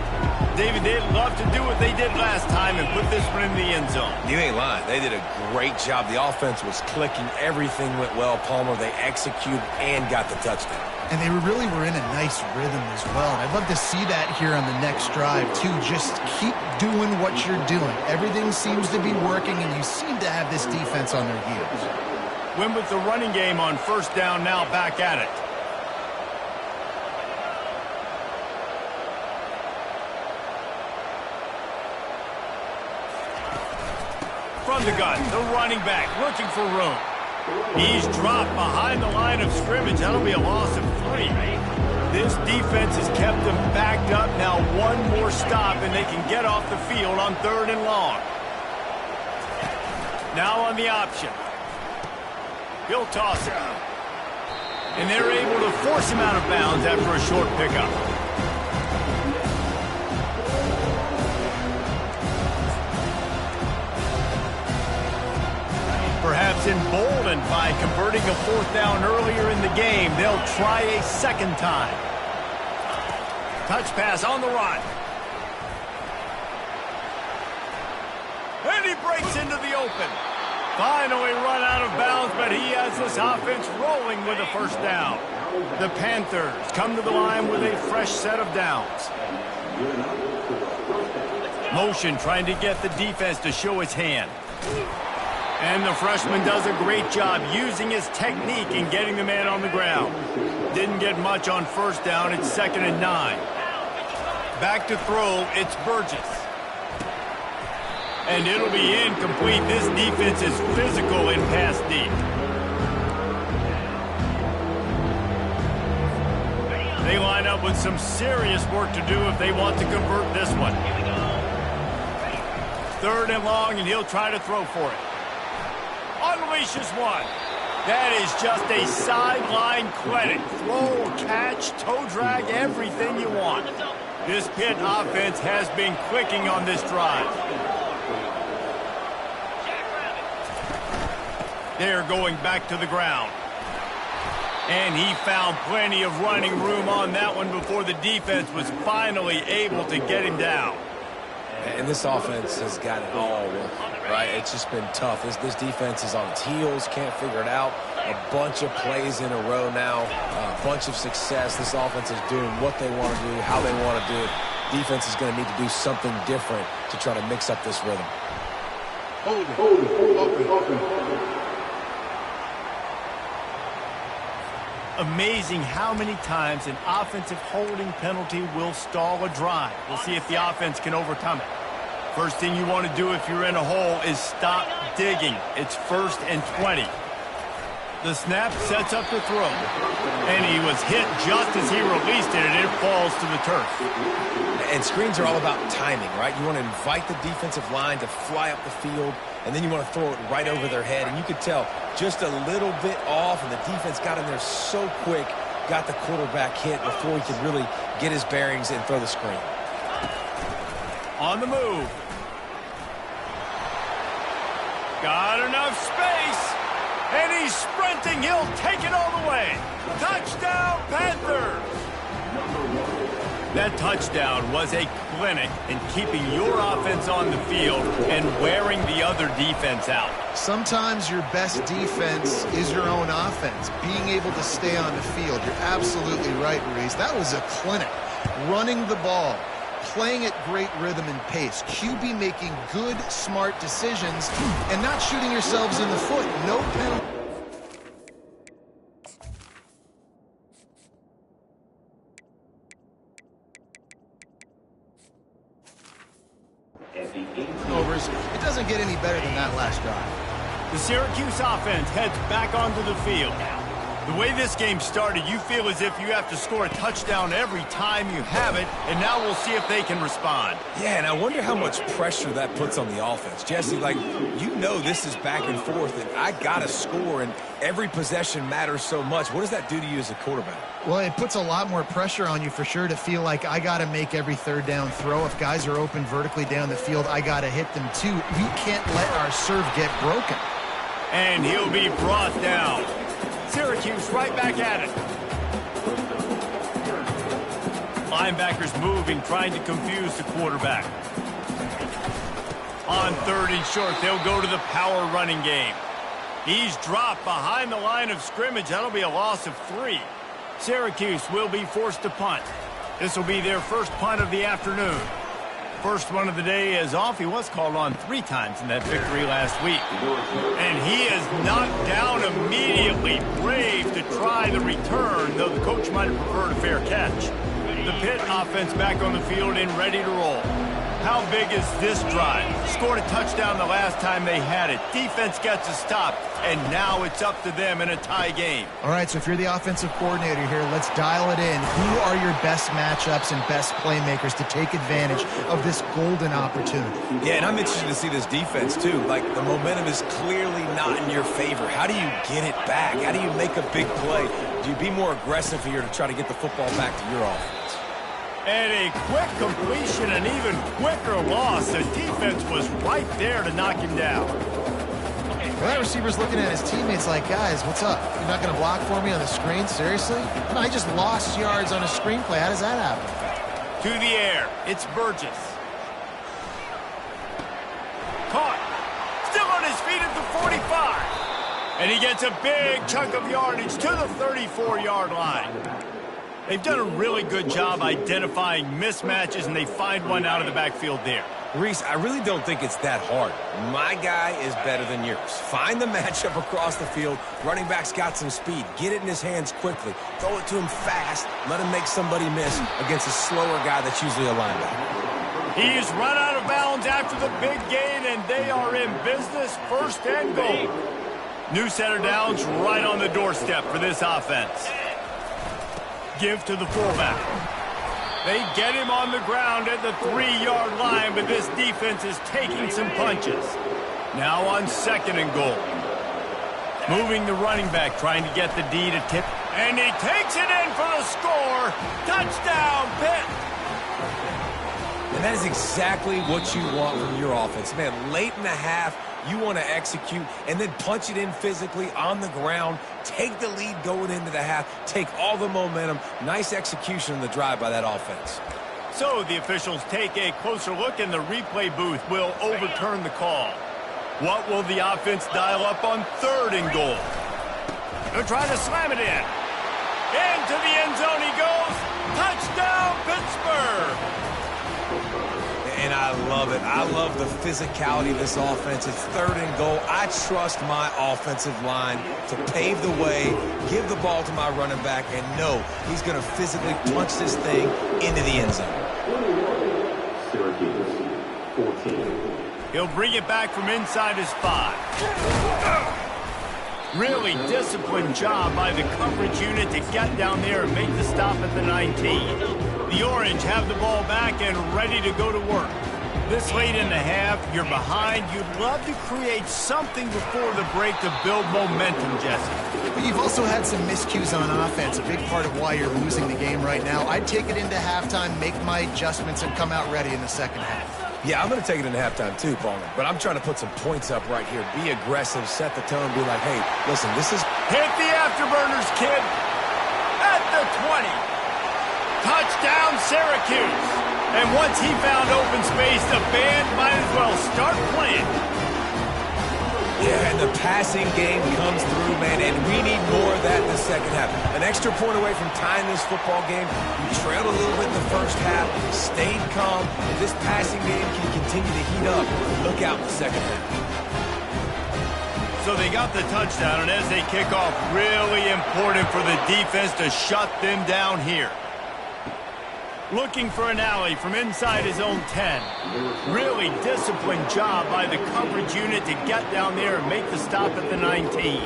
David, they'd love to do what they did last time and put this one in the end zone. You ain't lying. They did a great job. The offense was clicking. Everything went well, Palmer. They executed and got the touchdown. And they really were in a nice rhythm as well. And I'd love to see that here on the next drive, too. Just keep doing what you're doing. Everything seems to be working, and you seem to have this defense on their heels. Win with the running game on first down, now back at it. From the gun, the running back looking for room. He's dropped behind the line of scrimmage. That'll be a loss of 3. This defense has kept them backed up. Now one more stop, and they can get off the field on 3rd and long. Now on the option. He'll toss it. And they're able to force him out of bounds after a short pickup. Perhaps emboldened by converting a 4th down earlier in the game, they'll try a second time. Touch pass on the run. And he breaks into the open. Finally run out of bounds, but he has this offense rolling with a first down. The Panthers come to the line with a fresh set of downs. Motion trying to get the defense to show its hand. And the freshman does a great job using his technique and getting the man on the ground. Didn't get much on first down. It's 2nd and 9. Back to throw. It's Burgess. And it'll be incomplete. This defense is physical in pass deep. They line up with some serious work to do if they want to convert this one. 3rd and long, and he'll try to throw for it. Unleashes one. That is just a sideline credit. Throw, catch, toe drag, everything you want. This Pitt offense has been clicking on this drive. They're going back to the ground. And he found plenty of running room on that one before the defense was finally able to get him down. And this offense has got it all working, right? It's just been tough. This defense is on its heels, can't figure it out. A bunch of plays in a row now, a bunch of success. This offense is doing what they want to do, how they want to do it. Defense is going to need to do something different to try to mix up this rhythm. Hold it. Open. Amazing how many times an offensive holding penalty will stall a drive. We'll see if the offense can overcome it. First thing you want to do if you're in a hole is stop digging. It's 1st and 20. The snap sets up the throw. And he was hit just as he released it, and it falls to the turf. And screens are all about timing, right? You want to invite the defensive line to fly up the field, and then you want to throw it right over their head. And you could tell just a little bit off, and the defense got in there so quick, got the quarterback hit before he could really get his bearings and throw the screen. On the move. Got enough space. And he's sprinting. He'll take it all the way. Touchdown, Panthers. That touchdown was a clinic in keeping your offense on the field and wearing the other defense out. Sometimes your best defense is your own offense, being able to stay on the field. You're absolutely right, Reese. That was a clinic. Running the ball, playing at great rhythm and pace. QB making good, smart decisions and not shooting yourselves in the foot. No penalty. Overs. It doesn't get any better than that last drive. The Syracuse offense heads back onto the field. The way this game started, you feel as if you have to score a touchdown every time you have it, and now we'll see if they can respond. Yeah, and I wonder how much pressure that puts on the offense. Jesse, like, you know this is back and forth, and I got to score, and every possession matters so much. What does that do to you as a quarterback? Well, it puts a lot more pressure on you for sure to feel like I got to make every third down throw. If guys are open vertically down the field, I got to hit them too. We can't let our serve get broken. And he'll be brought down. Syracuse right back at it. Linebackers moving, trying to confuse the quarterback. On 3rd and short, they'll go to the power running game. He's dropped behind the line of scrimmage. That'll be a loss of 3. Syracuse will be forced to punt. This will be their first punt of the afternoon. First one of the day is off. He was called on 3 times in that victory last week. And he is knocked down immediately. Brave to try the return, though the coach might have preferred a fair catch. The Pitt offense back on the field and ready to roll. How big is this drive? Scored a touchdown the last time they had it. Defense gets a stop, and now it's up to them in a tie game. All right, so if you're the offensive coordinator here, let's dial it in. Who are your best matchups and best playmakers to take advantage of this golden opportunity? Yeah, and I'm interested to see this defense, too. Like, the momentum is clearly not in your favor. How do you get it back? How do you make a big play? Do you be more aggressive here to try to get the football back to your offense? And a quick completion, an even quicker loss. The defense was right there to knock him down. Well, that receiver's looking at his teammates like, guys, what's up? You're not going to block for me on the screen? Seriously? No, I just lost yards on a screenplay. How does that happen? To the air. It's Burgess. Caught. Still on his feet at the 45. And he gets a big chunk of yardage to the 34-yard line. They've done a really good job identifying mismatches, and they find one out of the backfield there. Reese, I really don't think it's that hard. My guy is better than yours. Find the matchup across the field. Running back's got some speed. Get it in his hands quickly. Throw it to him fast. Let him make somebody miss against a slower guy that's usually a linebacker. He's run out of bounds after the big gain, and they are in business. 1st and goal. New set of downs right on the doorstep for this offense. Give to the fullback. They get him on the ground at the 3-yard line, but this defense is taking some punches. Now on 2nd and goal. Moving the running back, trying to get the D to tip. And he takes it in for the score. Touchdown, Pitt. And that is exactly what you want from your offense. Man, late in the half, you want to execute and then punch it in physically on the ground. Take the lead going into the half. Take all the momentum. Nice execution in the drive by that offense. So the officials take a closer look, and the replay booth will overturn the call. What will the offense dial up on 3rd and goal? They'll try to slam it in. Into the end zone he goes. Touchdown, Pittsburgh. And I love it. I love the physicality of this offense. It's 3rd and goal. I trust my offensive line to pave the way, give the ball to my running back, and know he's going to physically punch this thing into the end zone. Syracuse, 14. He'll bring it back from inside his 5. Really disciplined job by the coverage unit to get down there and make the stop at the 19. The Orange have the ball back and ready to go to work. This late in the half, you're behind. You'd love to create something before the break to build momentum, Jesse. But you've also had some miscues on offense, a big part of why you're losing the game right now. I'd take it into halftime, make my adjustments, and come out ready in the 2nd half. Yeah, I'm going to take it into halftime too, Palmer. But I'm trying to put some points up right here. Be aggressive, set the tone, be like, hey, listen, this is... Hit the afterburners, kid. At the 20. Touchdown, Syracuse. And once he found open space, the band might as well start playing. Yeah, and the passing game comes through, man, and we need more of that in the second half. An extra point away from tying this football game. We trailed a little bit in the first half, stayed calm. If this passing game can continue to heat up, look out in the second half. So they got the touchdown, and as they kick off, really important for the defense to shut them down here. Looking for an alley from inside his own 10. Really disciplined job by the coverage unit to get down there and make the stop at the 19.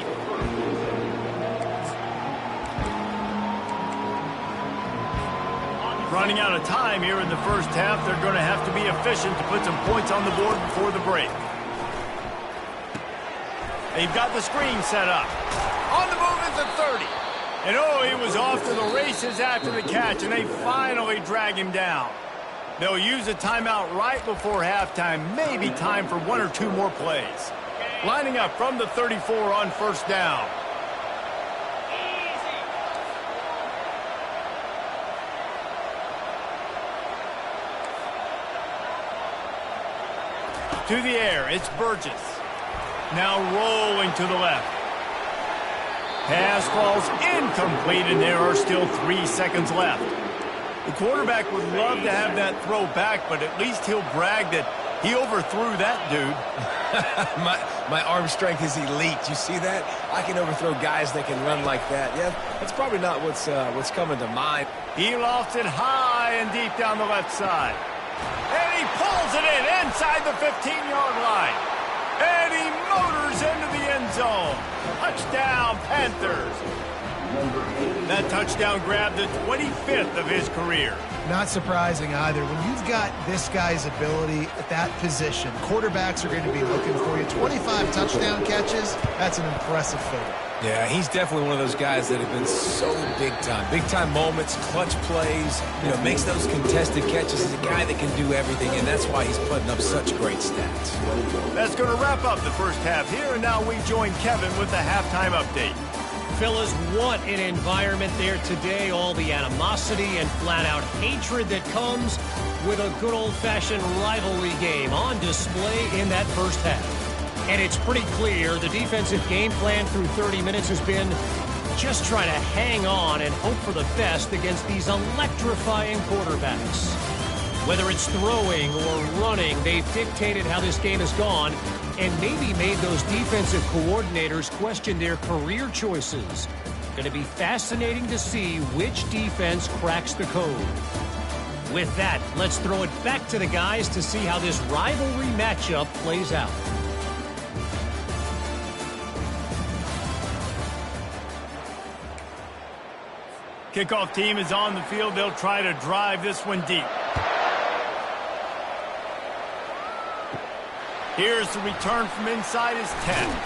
Running out of time here in the first half, they're going to have to be efficient to put some points on the board before the break. They've got the screen set up. On the move is the 30. And oh, he was off to the races after the catch, and they finally drag him down. They'll use a timeout right before halftime, maybe time for one or two more plays. Lining up from the 34 on first down. To the air, it's Burgess. Now rolling to the left. Pass falls incomplete, and there are still 3 seconds left. The quarterback would love to have that throw back, but at least he'll brag that he overthrew that dude. my arm strength is elite. You see that? I can overthrow guys that can run like that. Yeah, that's probably not what's coming to mind. He lofts it high and deep down the left side. And he pulls it in inside the 15-yard line. And he motors into the end zone. Touchdown, Panthers. That touchdown grabbed the 25th of his career. Not surprising either. When you've got this guy's ability at that position, quarterbacks are going to be looking for you. 25 touchdown catches, that's an impressive figure. Yeah, he's definitely one of those guys that have been so big time. Big time moments, clutch plays, makes those contested catches. He's a guy that can do everything, and that's why he's putting up such great stats. That's going to wrap up the first half here, and now we join Kevin with the halftime update. Fellas, what an environment there today. All the animosity and flat-out hatred that comes with a good old-fashioned rivalry game on display in that first half. And it's pretty clear the defensive game plan through 30 minutes has been just try to hang on and hope for the best against these electrifying quarterbacks. Whether it's throwing or running, they've dictated how this game has gone and maybe made those defensive coordinators question their career choices. Going to be fascinating to see which defense cracks the code. With that, let's throw it back to the guys to see how this rivalry matchup plays out. Kickoff team is on the field. They'll try to drive this one deep. Here's the return from inside his 10.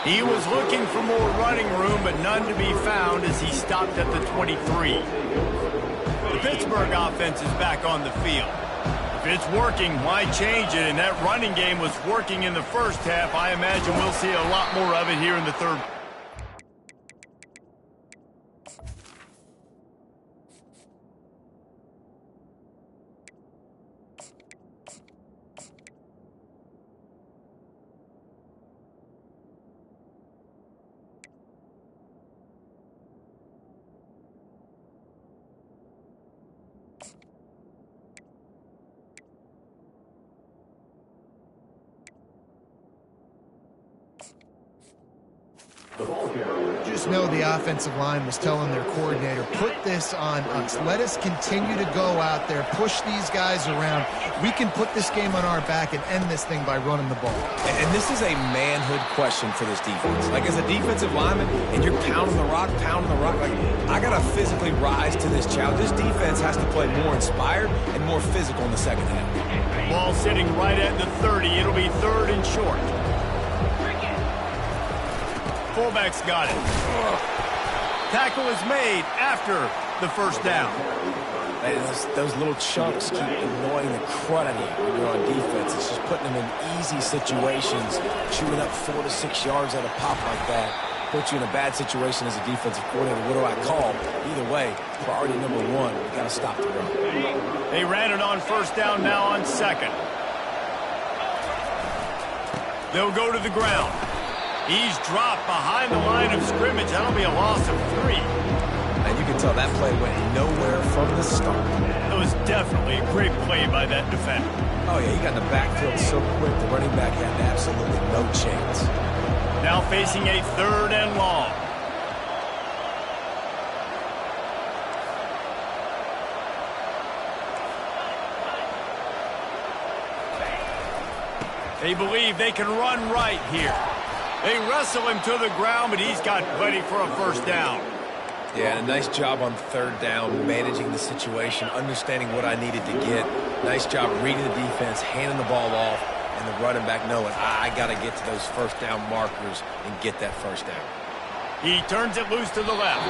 He was looking for more running room, but none to be found as he stopped at the 23. The Pittsburgh offense is back on the field. If it's working, why change it? And that running game was working in the first half. I imagine we'll see a lot more of it here in the third. Just know the offensive line was telling their coordinator, put this on us. Let us continue to go out there, push these guys around. We can put this game on our back and end this thing by running the ball. And this is a manhood question for this defense. Like, as a defensive lineman, and you're pounding the rock, like, I got to physically rise to this challenge. This defense has to play more inspired and more physical in the second half. Ball sitting right at the 30. It'll be third and short. Fullback's got it. Tackle is made after the first down. Those little chunks keep annoying the crud out of you when you're on defense. It's just putting them in easy situations, chewing up 4 to 6 yards at a pop like that. Put you in a bad situation as a defensive coordinator. What do I call? Either way, priority number one, we got to stop the run. They ran it on first down, now on second. They'll go to the ground. He's dropped behind the line of scrimmage. That'll be a loss of 3. And you can tell that play went nowhere from the start. It was definitely a great play by that defender. Oh, yeah, he got in the backfield so quick, the running back had absolutely no chance. Now facing a 3rd and long. They believe they can run right here. They wrestle him to the ground, but he's got plenty for a first down. Yeah, and a nice job on 3rd down, managing the situation, understanding what I needed to get. Nice job reading the defense, handing the ball off, and the running back knowing, I got to get to those first down markers and get that first down. He turns it loose to the left.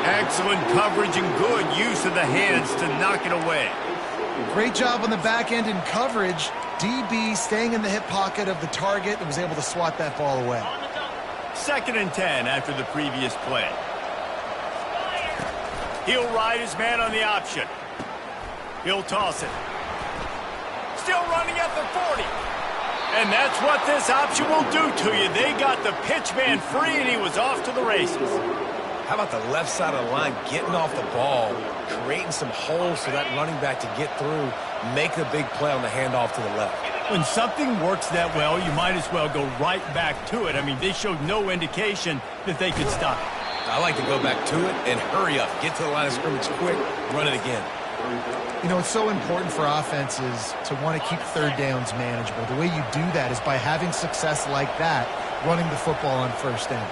Excellent coverage and good use of the hands to knock it away. Great job on the back end in coverage. DB staying in the hip pocket of the target and was able to swat that ball away. 2nd and 10 after the previous play. He'll ride his man on the option. He'll toss it. Still running at the 40. And that's what this option will do to you. They got the pitch man free, and he was off to the races. How about the left side of the line getting off the ball, creating some holes for that running back to get through, make the big play on the handoff to the left. When something works that well, you might as well go right back to it. I mean, they showed no indication that they could stop it. I like to go back to it and hurry up. Get to the line of scrimmage quick, run it again. You know, it's so important for offenses to want to keep 3rd downs manageable. The way you do that is by having success like that, running the football on first down.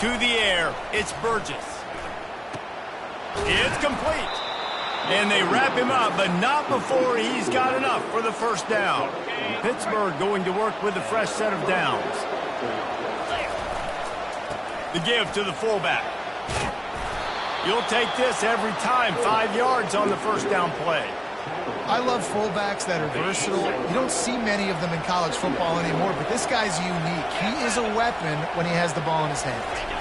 To the air, it's Burgess. It's complete. And they wrap him up, but not before he's got enough for the first down. Pittsburgh going to work with a fresh set of downs. The give to the fullback. You'll take this every time. 5 yards on the first down play. I love fullbacks that are versatile. You don't see many of them in college football anymore, but this guy's unique. He is a weapon when he has the ball in his hands.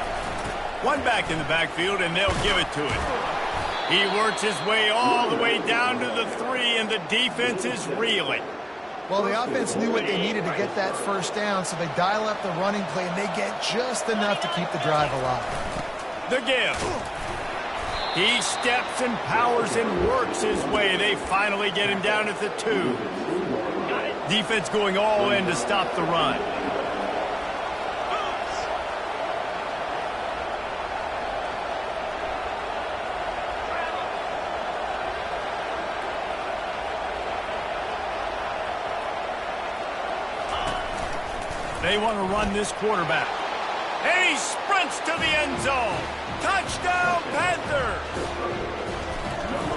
One back in the backfield, and they'll give it to him. He works his way all the way down to the 3, and the defense is reeling. Well, the offense knew what they needed to get that first down, so they dial up the running play, and they get just enough to keep the drive alive. The give. He steps and powers and works his way. They finally get him down at the 2. Defense going all in to stop the run. They want to run this quarterback. And he sprints to the end zone. Touchdown, Panthers!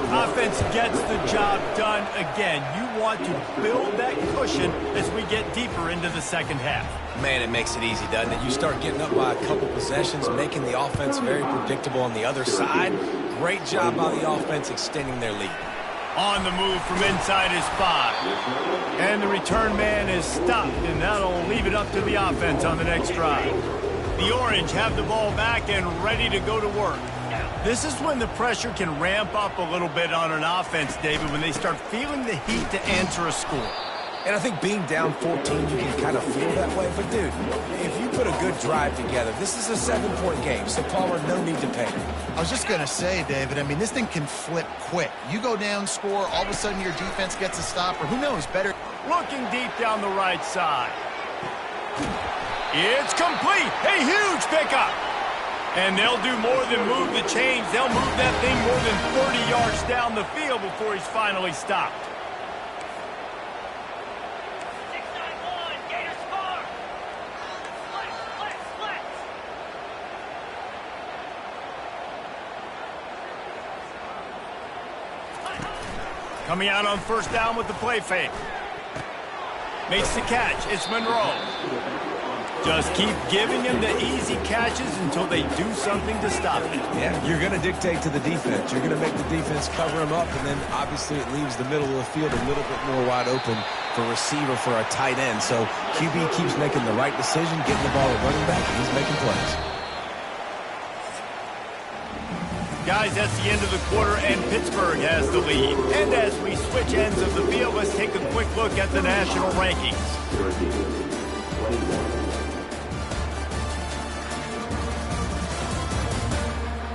Offense gets the job done again. You want to build that cushion as we get deeper into the second half. Man, it makes it easy, doesn't it? You start getting up by a couple possessions, making the offense very predictable on the other side. Great job by the offense extending their lead. On the move from inside his 5. And the return man is stopped, and that'll leave it up to the offense on the next drive. The Orange have the ball back and ready to go to work. This is when the pressure can ramp up a little bit on an offense, David, when they start feeling the heat to answer a score. And I think being down 14, you can kind of feel that way. But, dude, if you put a good drive together, this is a 7-point game, so Palmer, no need to panic. I was just going to say, David, I mean, this thing can flip quick. You go down, score, all of a sudden your defense gets a stop, or who knows, better. Looking deep down the right side. It's complete. A huge pickup. And they'll do more than move the chains. They'll move that thing more than 30 yards down the field before he's finally stopped. Coming out on first down with the play fake. Makes the catch. It's Monroe. Just keep giving him the easy catches until they do something to stop it. Yeah, you're going to dictate to the defense. You're going to make the defense cover him up, and then obviously it leaves the middle of the field a little bit more wide open for receiver for a tight end. So QB keeps making the right decision, getting the ball to running back, and he's making plays. Guys, that's the end of the quarter, and Pittsburgh has the lead. And as we switch ends of the field, let's take a quick look at the national rankings.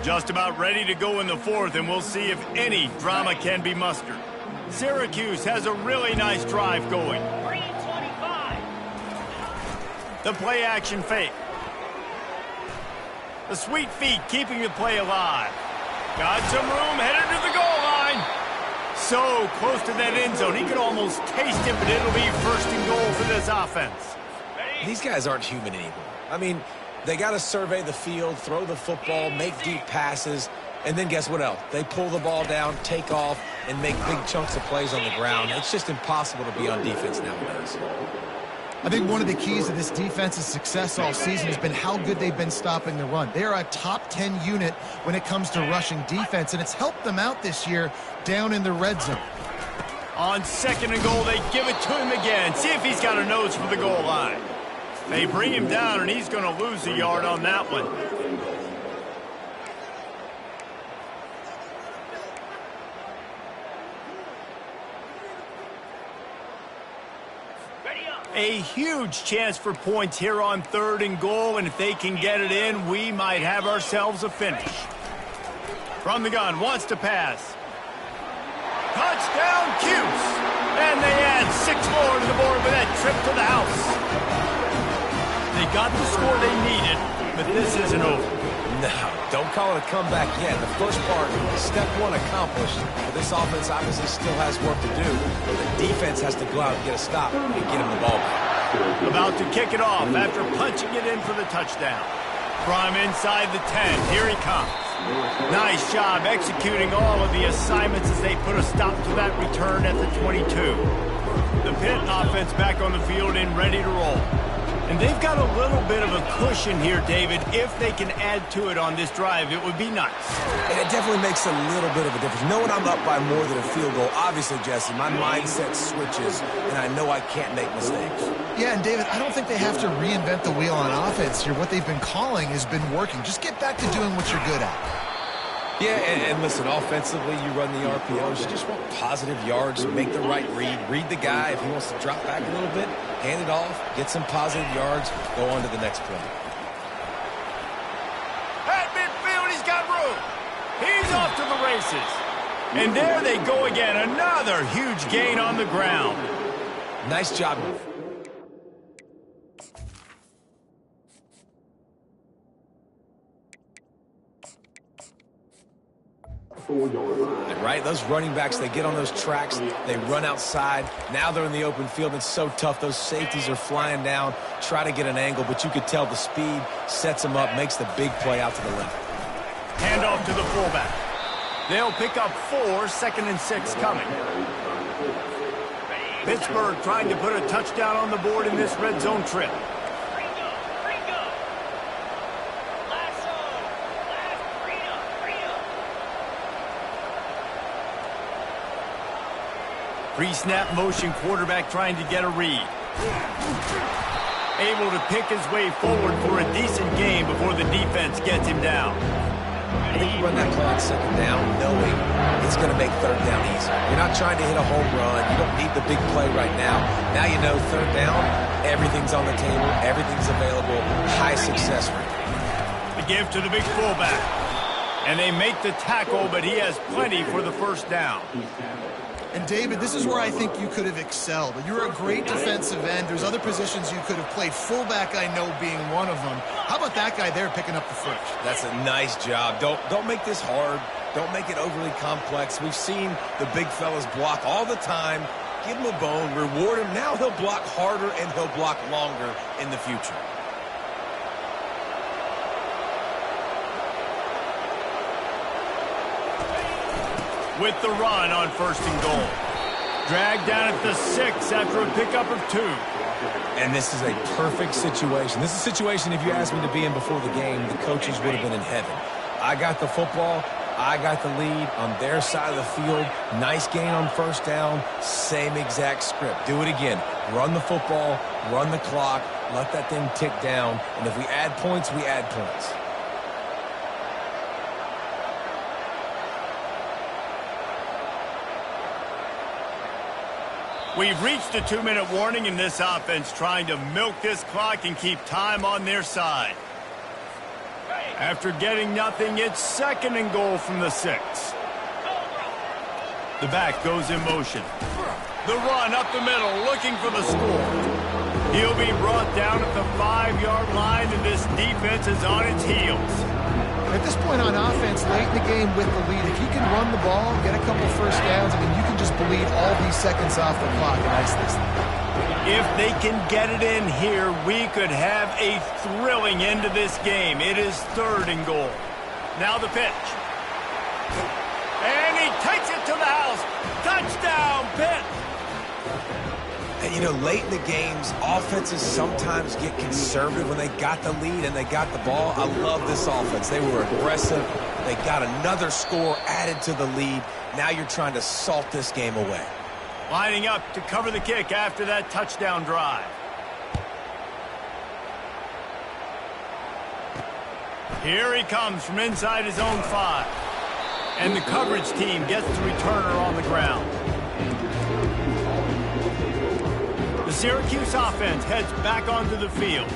Just about ready to go in the fourth, and we'll see if any drama can be mustered. Syracuse has a really nice drive going. 3:25. The play action fake. The sweet feet keeping the play alive. Got some room, headed to the goal line. So close to that end zone, he could almost taste it, but it'll be first and goal for this offense. These guys aren't human anymore. I mean, they got to survey the field, throw the football, make deep passes, and then guess what else? They pull the ball down, take off, and make big chunks of plays on the ground. It's just impossible to be on defense nowadays. I think one of the keys to this defense's success all season has been how good they've been stopping the run. They are a top 10 unit when it comes to rushing defense, and it's helped them out this year down in the red zone. On second and goal, they give it to him again. See if he's got a nose for the goal line. They bring him down, and he's going to lose a yard on that one. A huge chance for points here on third and goal, and if they can get it in, we might have ourselves a finish. From the gun, wants to pass. Touchdown, Cuse! And they add 6 more to the board with that trip to the house. They got the score they needed, but this isn't over. No, don't call it a comeback yet. The first part, step one accomplished. But this offense obviously still has work to do. The defense has to go out and get a stop and get him the ball back. About to kick it off after punching it in for the touchdown. From inside the 10, here he comes. Nice job executing all of the assignments as they put a stop to that return at the 22. The Pitt offense back on the field and ready to roll. And they've got a little bit of a cushion here, David. If they can add to it on this drive, it would be nice. And it definitely makes a little bit of a difference. Knowing I'm up by more than a field goal, obviously, Jesse, my mindset switches, and I know I can't make mistakes. Yeah, and David, I don't think they have to reinvent the wheel on offense here. What they've been calling has been working. Just get back to doing what you're good at. Yeah, and listen, offensively, you run the RPOs. You just want positive yards, make the right read the guy. If he wants to drop back a little bit, hand it off, get some positive yards, go on to the next play. At midfield, he's got room. He's off to the races. And there they go again, another huge gain on the ground. Nice job. Right, those running backs, they get on those tracks, they run outside. Now they're in the open field. It's so tough. Those safeties are flying down, try to get an angle, but you could tell the speed sets them up, makes the big play out to the left. Handoff to the fullback. They'll pick up 4, 2nd and 6 coming. Pittsburgh trying to put a touchdown on the board in this red zone trip. Pre-snap motion, quarterback trying to get a read. Able to pick his way forward for a decent gain before the defense gets him down. I think you run that play on second down knowing it's going to make third down easy. You're not trying to hit a home run. You don't need the big play right now. Now you know third down, everything's on the table, everything's available, high success rate. The give to the big fullback. And they make the tackle, but he has plenty for the first down. And, David, this is where I think you could have excelled. You're a great defensive end. There's other positions you could have played. Fullback, I know, being one of them. How about that guy there picking up the first? That's a nice job. Don't make this hard. Don't make it overly complex. We've seen the big fellas block all the time. Give him a bone, reward him. Now he'll block harder and he'll block longer in the future. With the run on 1st and goal. Dragged down at the 6 after a pickup of 2. And this is a perfect situation. This is a situation, if you asked me to be in before the game, the coaches would have been in heaven. I got the football. I got the lead on their side of the field. Nice gain on first down. Same exact script. Do it again. Run the football, run the clock, let that thing tick down. And if we add points, we add points. We've reached a 2-minute warning in this offense, trying to milk this clock and keep time on their side. After getting nothing, it's 2nd and goal from the 6. The back goes in motion. The run up the middle, looking for the score. He'll be brought down at the 5-yard line, and this defense is on its heels. At this point on offense, late in the game with the lead, if you can run the ball, get a couple first downs, I mean, you can just bleed all these seconds off the clock and ice this thing. If they can get it in here, we could have a thrilling end to this game. It is 3rd and goal. Now the pitch. And he takes it to the house. Touchdown, Pitt. And, you know, late in the games, offenses sometimes get conservative when they got the lead and they got the ball. I love this offense. They were aggressive. They got another score added to the lead. Now you're trying to salt this game away. Lining up to cover the kick after that touchdown drive. Here he comes from inside his own 5. And the coverage team gets the returner on the ground. The Syracuse offense heads back onto the field.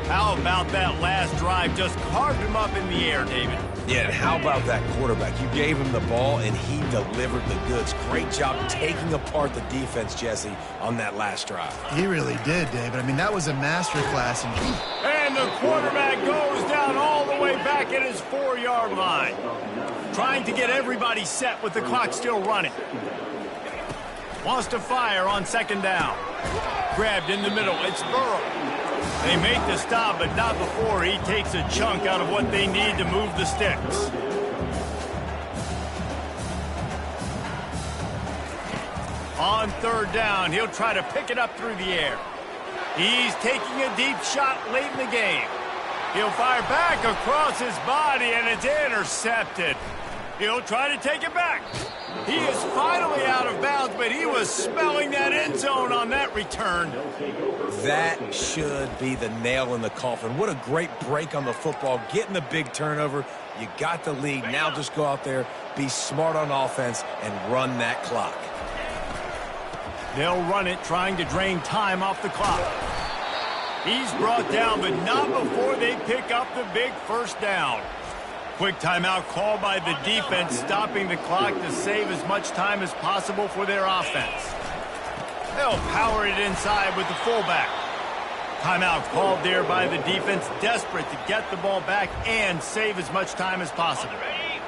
How about that last drive? Just carved him up in the air, David. Yeah, and how about that quarterback? You gave him the ball, and he delivered the goods. Great job taking apart the defense, Jesse, on that last drive. He really did, David. I mean, that was a masterclass. And the quarterback goes down all the way back at his 4-yard line. Trying to get everybody set with the clock still running. Wants to fire on 2nd down. Grabbed in the middle. It's Burrow. They make the stop, but not before he takes a chunk out of what they need to move the sticks. On 3rd down, he'll try to pick it up through the air. He's taking a deep shot late in the game. He'll fire back across his body, and it's intercepted. He'll try to take it back. He is finally out of bounds, but he was smelling that end zone on that return. That should be the nail in the coffin. What a great break on the football. Getting the big turnover. You got the lead. Now just go out there, be smart on offense, and run that clock. They'll run it, trying to drain time off the clock. He's brought down, but not before they pick up the big first down. Quick timeout called by the defense, stopping the clock to save as much time as possible for their offense. They'll power it inside with the fullback. Timeout called there by the defense, desperate to get the ball back and save as much time as possible.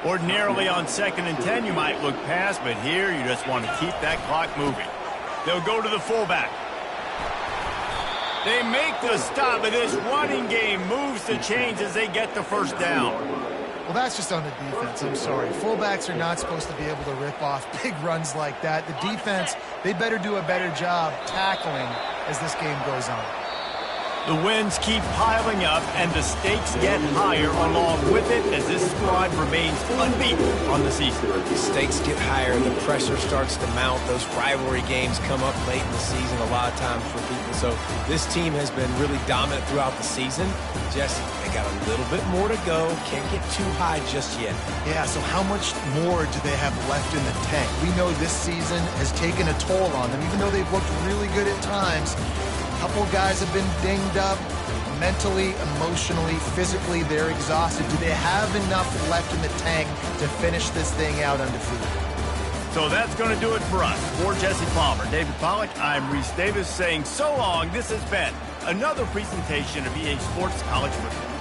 Ordinarily on 2nd and 10, you might look past, but here you just want to keep that clock moving. They'll go to the fullback. They make the stop, but this running game moves the chains as they get the first down. Well, that's just on the defense. I'm sorry. Fullbacks are not supposed to be able to rip off big runs like that. The defense, they better do a better job tackling as this game goes on. The wins keep piling up, and the stakes get higher along with it as this squad remains unbeaten on the season. The stakes get higher, the pressure starts to mount. Those rivalry games come up late in the season a lot of times for people. So this team has been really dominant throughout the season. Jesse, they got a little bit more to go. Can't get too high just yet. Yeah, so how much more do they have left in the tank? We know this season has taken a toll on them, even though they've looked really good at times. A couple guys have been dinged up mentally, emotionally, physically. They're exhausted. Do they have enough left in the tank to finish this thing out undefeated? So that's going to do it for us. For Jesse Palmer, David Pollack, I'm Reese Davis saying so long. This has been another presentation of EA Sports College Football.